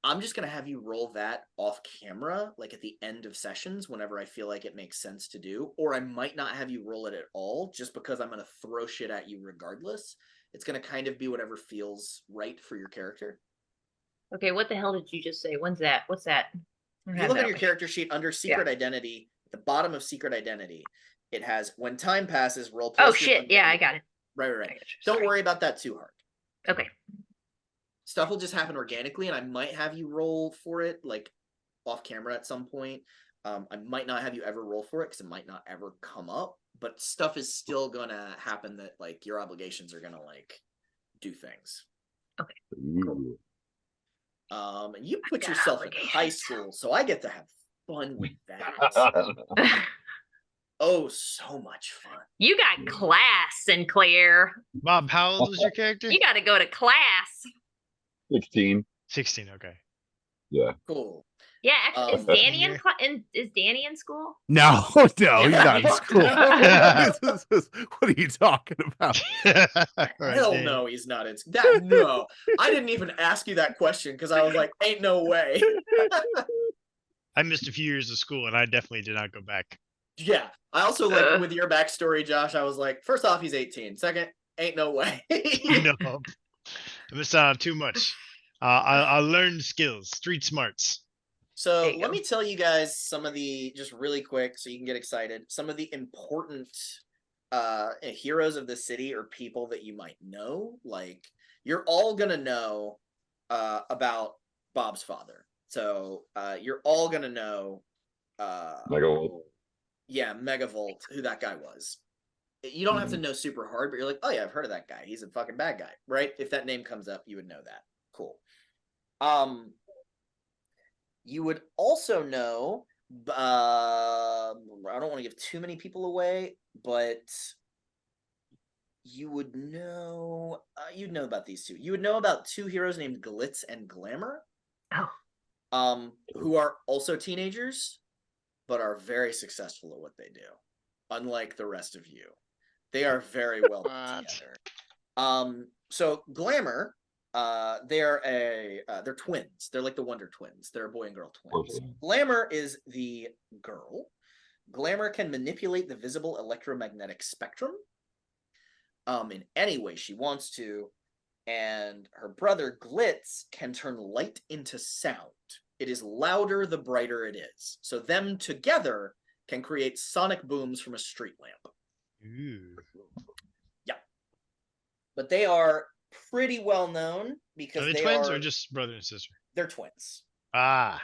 I'm just gonna have you roll that off camera, like at the end of sessions, whenever I feel like it makes sense to do, or I might not have you roll it at all, just because I'm gonna throw shit at you regardless. It's gonna kind of be whatever feels right for your character. Okay, what the hell did you just say? When's that? What's that? I don't If you have look that on your one. character sheet under secret identity, at the bottom of secret identity, it has when time passes, roll. Oh plus your shit! Yeah, I identity. got it. Right. I got you. Don't Sorry. worry about that too hard. Okay. Stuff will just happen organically, and I might have you roll for it like off camera at some point. I might not have you ever roll for it because it might not ever come up, but stuff is still gonna happen that like your obligations are gonna like do things. Ooh. And you put got yourself in high obligations. school, so I get to have fun with that. Oh, so much fun. You got class, Sinclair. Bob, how old was your character? You got to go to class. 16. 16. Okay. Yeah. Cool. Yeah, actually, is Um, Danny Here. is Danny in school? No, no, he's not in school. Yeah. What are you talking about? Right, Hell Dave. no, he's not in that. No, I didn't even ask you that question because I was like, ain't no way. I missed a few years of school, and I definitely did not go back. Yeah. I also like with your backstory, Josh, I was like, first off, he's 18. Second, ain't no way. No, I missed out on too much. I learned skills, street smarts. So There you let go. me tell you guys some of the, just really quick so you can get excited, some of the important heroes of the city or people that you might know. Like you're all gonna know about Bob's father. So you're all gonna know Megavolt. yeah, Megavolt, who that guy was. You don't have to know super hard, but you're like, oh yeah, I've heard of that guy. He's a fucking bad guy, right? If that name comes up, you would know that. Cool. You would also know. I don't want to give too many people away, but you would know. You'd know about these two. You would know about two heroes named Glitz and Glamour. Who are also teenagers, but are very successful at what they do. Unlike the rest of you, they are very well put together. So Glamour, they're twins. They're like the Wonder Twins. They're a boy and girl twins. Glamour is the girl. Glamour can manipulate the visible electromagnetic spectrum in any way she wants to, and her brother Glitz can turn light into sound. It is louder the brighter it is. So them together can create sonic booms from a street lamp. Ooh. Yeah. But they are pretty well known because Are they twins or just brother and sister? They're twins. Ah.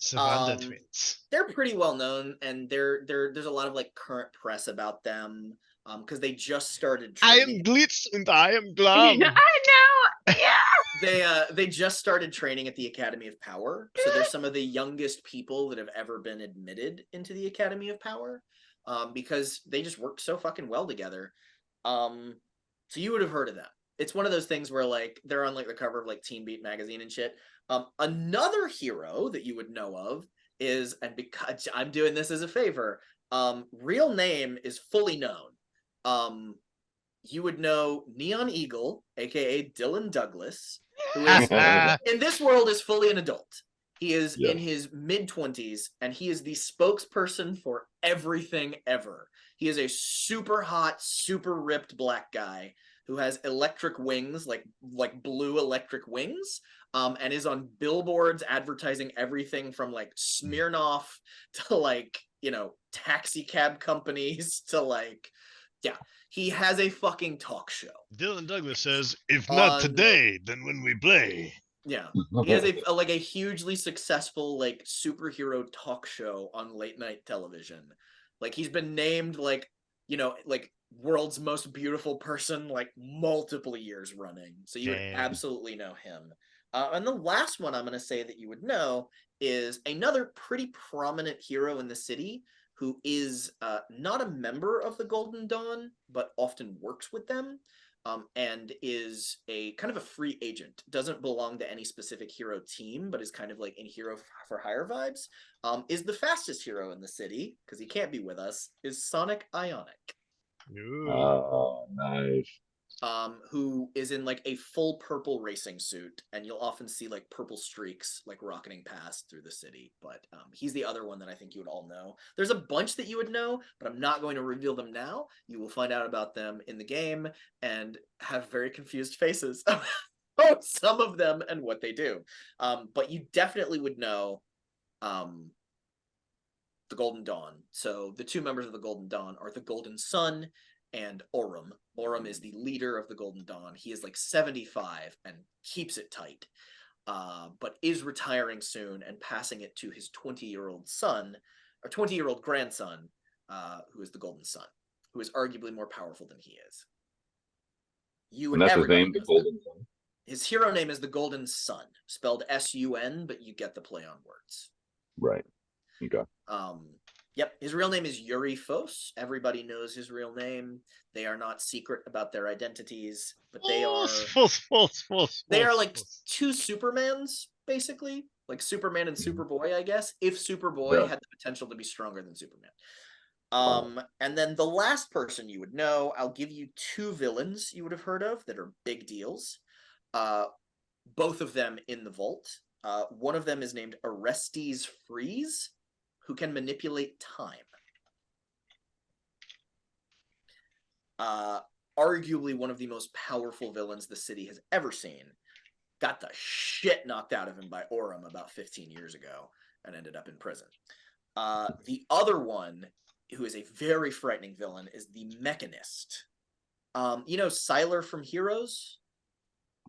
Savanda twins. They're pretty well known, and there's a lot of like current press about them because they just started training. I am Glitz and I am Glam. I know. Yeah. They just started training at the Academy of Power, so they're some of the youngest people that have ever been admitted into the Academy of Power, because they just worked so fucking well together. So you would have heard of them. It's one of those things where like they're on like the cover of like Teen Beat magazine and shit. Another hero that you would know of is, and because I'm doing this as a favor, real name is fully known. You would know Neon Eagle, aka Dylan Douglas, who is in this world is fully an adult. He is in his mid-20s, and he is the spokesperson for everything ever. He is a super hot, super ripped black guy who has electric wings, like blue electric wings, and is on billboards advertising everything from like Smirnoff to like, taxi cab companies to like, yeah. He has a fucking talk show. Dylan Douglas says, if not today, then when we play. Yeah. He has a hugely successful like superhero talk show on late night television. Like he's been named like world's most beautiful person like multiple years running. So you would absolutely know him. And the last one I'm going to say that you would know is another pretty prominent hero in the city who is not a member of the Golden Dawn, but often works with them, and is a kind of a free agent. Doesn't belong to any specific hero team, but is kind of like in hero for hire vibes. Is the fastest hero in the city, because he can't be with us, is Sonic Ionic. Ooh. Oh, nice. Who is in like a full purple racing suit, and you'll often see like purple streaks like rocketing past through the city. But he's the other one that I think you would all know. There's a bunch that you would know, but I'm not going to reveal them now. You will find out about them in the game and have very confused faces about some of them and what they do. But you definitely would know the Golden Dawn. So the two members of the Golden Dawn are the Golden Sun and Orym. Orym is the leader of the Golden Dawn. He is like 75 and keeps it tight, but is retiring soon and passing it to his 20-year-old son, or 20-year-old grandson, who is the Golden Sun, who is arguably more powerful than he is. And that's his name, the Golden Sun? His hero name is the Golden Sun, spelled S-U-N, but you get the play on words. Right. Okay. Yep, his real name is Yuri Fos. Everybody knows his real name. They are not secret about their identities, but they are they are like two Supermans, basically, like Superman and Superboy, I guess. If Superboy had the potential to be stronger than Superman. And then the last person you would know, I'll give you two villains you would have heard of that are big deals. Both of them in the vault. One of them is named Orestes Freeze, who can manipulate time. Arguably one of the most powerful villains the city has ever seen. Got the shit knocked out of him by Orym about 15 years ago and ended up in prison. The other one who is a very frightening villain, is the Mechanist. You know Sylar from Heroes?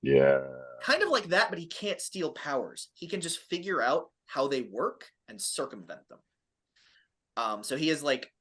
Yeah. Kind of like that, but he can't steal powers. He can just figure out how they work and circumvent them. So he is like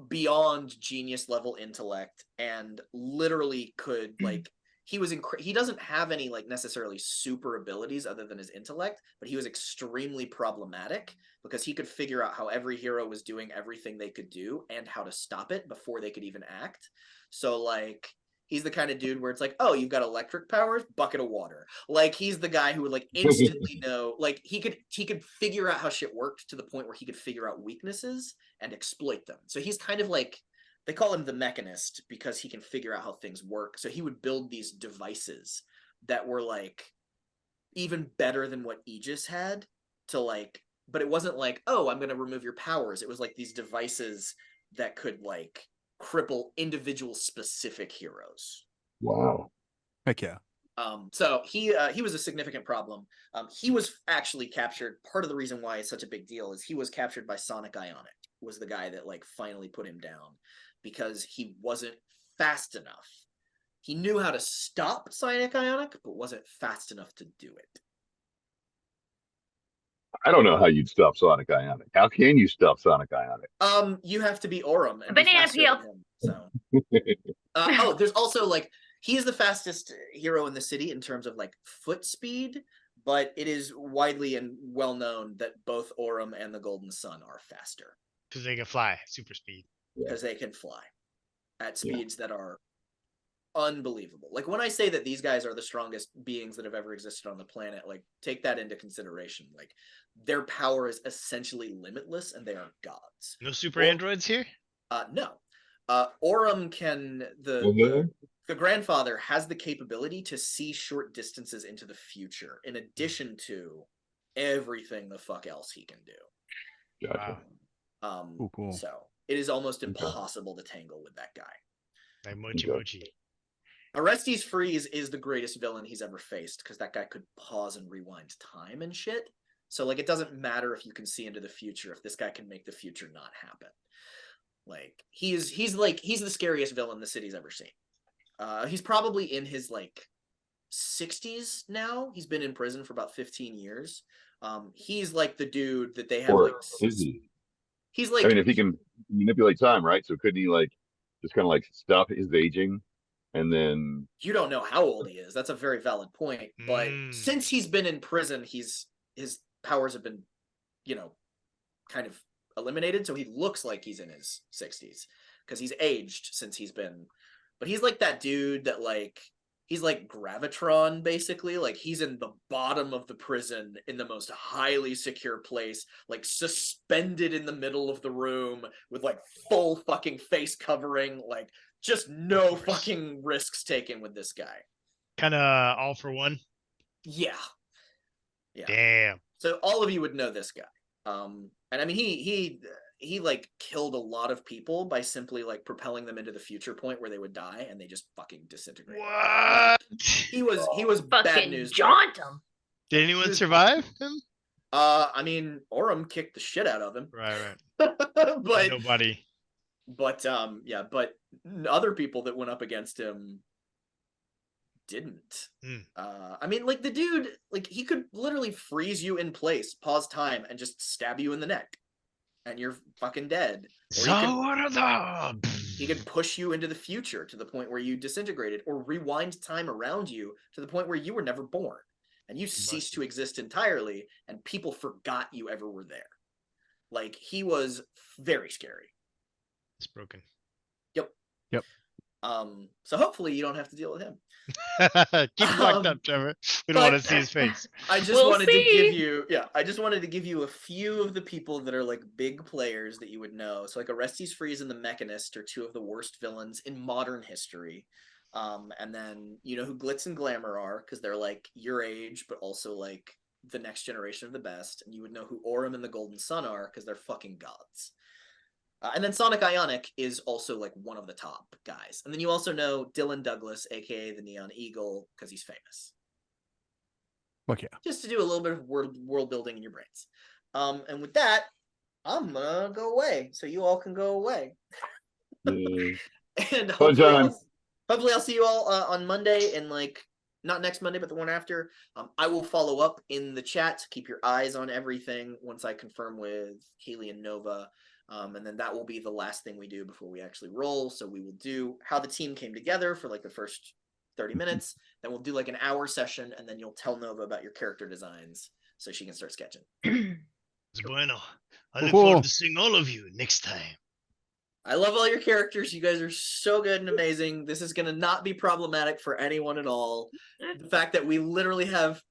beyond genius level intellect, and literally could like he doesn't have any like necessarily super abilities other than his intellect, but he was extremely problematic because he could figure out how every hero was doing everything they could do and how to stop it before they could even act. So like he's the kind of dude where it's like, oh, you've got electric powers, bucket of water. Like he's the guy who would like instantly know, like he could figure out how shit worked to the point where he could figure out weaknesses and exploit them. So he's kind of like, they call him the Mechanist because he can figure out how things work. So he would build these devices that were like even better than what Aegis had to like, but it wasn't like, oh, I'm going to remove your powers. It was like these devices that could like cripple individual specific heroes. Wow. Heck yeah. So he was a significant problem. He was actually captured. Part of the reason why it's such a big deal is he was captured by Sonic Ionic, was the guy that like finally put him down because he wasn't fast enough. He knew how to stop Sonic Ionic, but wasn't fast enough to do it. I don't know how you'd stop Sonic Ionic. How can you stop Sonic Ionic? You have to be Aurum and Banana be faster peel. than him. So, there's also like he is the fastest hero in the city in terms of like foot speed, but it is widely and well known that both Aurum and the Golden Sun are faster because they can fly super speed. because they can fly at speeds that are unbelievable. Like when I say that these guys are the strongest beings that have ever existed on the planet, like take that into consideration. Like their power is essentially limitless and they are gods. No super androids here? No. Aurum can the grandfather has the capability to see short distances into the future in addition to everything the fuck else he can do. Gotcha. Cool. So it is almost impossible to tangle with that guy. Like Mochi Mochi. Orestes Freeze is the greatest villain he's ever faced because that guy could pause and rewind time and shit. So like it doesn't matter if you can see into the future if this guy can make the future not happen. Like he's the scariest villain the city's ever seen. He's probably in his like 60s now. He's been in prison for about 15 years. He's like the dude that they have Or like is he? He's like, I mean, if he can manipulate time, right? So couldn't he like just kind of like stop his aging and then you don't know how old he is. That's a very valid point. But since he's been in prison, his powers have been, kind of eliminated. So he looks like he's in his 60s because he's aged since he's been. But he's like that dude that like he's like Gravitron basically. Like he's in the bottom of the prison in the most highly secure place, like suspended in the middle of the room with like full fucking face covering, like just no fucking risks taken with this guy. Kind of all for one. Yeah. Damn. So all of you would know this guy. And I mean he like killed a lot of people by simply like propelling them into the future point where they would die and they just fucking disintegrated. What? He was bad news. Jaunt him. Did anyone survive him? I mean, Aurum kicked the shit out of him. Right. But nobody. But but other people that went up against him didn't. I mean, like the dude, like he could literally freeze you in place, pause time, and just stab you in the neck, and you're fucking dead. Or he could push you into the future to the point where you disintegrated, or rewind time around you to the point where you were never born, and you ceased to exist entirely, and people forgot you ever were there. Like he was very scary. It's broken. Yep. So hopefully you don't have to deal with him. Keep him locked up, Trevor. We don't want to see his face. I just wanted to give you a few of the people that are like big players that you would know. So like Orestes Freeze and the Mechanist are two of the worst villains in modern history. And then you know who Glitz and Glamour are because they're like your age, but also like the next generation of the best. And you would know who Aurum and the Golden Sun are because they're fucking gods. And then Sonic Ionic is also like one of the top guys. And then you also know Dylan Douglas, aka the Neon Eagle, because he's famous. Fuck yeah. Just to do a little bit of world building in your brains. And with that, I'm gonna go away, so you all can go away. Yeah. And Fun time. hopefully I'll see you all on Monday, and like not next Monday, but the one after. I will follow up in the chat to keep your eyes on everything once I confirm with Haley and Nova. And then that will be the last thing we do before we actually roll. So we will do how the team came together for like the first 30 minutes. Then we'll do like an hour session, and then you'll tell Nova about your character designs so she can start sketching. Bueno. I look Cool. forward to seeing all of you next time. I love all your characters. You guys are so good and amazing. This is going to not be problematic for anyone at all. The fact that we literally have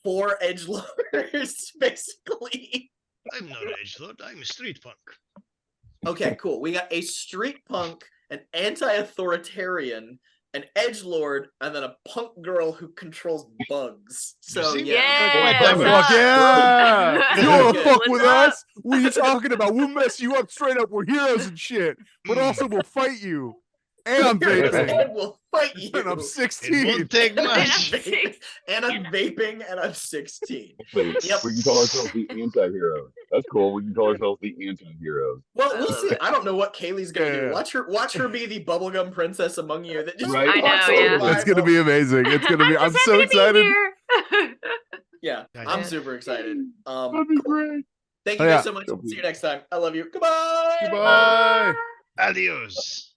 4 edgelords, basically. I'm not an edgelord. I'm a street punk. Okay, cool. We got a street punk, an anti-authoritarian, an edgelord, and then a punk girl who controls bugs. So see? yeah. Yeah, Fuck yeah! You wanna Good. fuck What's with up? us? What are you talking about? We'll mess you up straight up. We're heroes and shit. But also we'll fight you. And I'm vaping. And we'll fight you. And I'm It 16. won't take And I'm much. vaping, and I'm 16. Wait, Yep. we can call ourselves the anti-heroes. That's cool. We can call ourselves the anti-heroes. Well, I we'll love see. it. I don't know what Kaylee's gonna Yeah. do. Watch her be the bubblegum princess among you that just Right. walks I know, on yeah. by. It's gonna be amazing. It's gonna be. I'm just so happy to be excited. here. Yeah, I I'm know. super excited. That'd be great. Thank you Oh, guys yeah. so much. See you next time. I love you. Goodbye. Goodbye. Adios.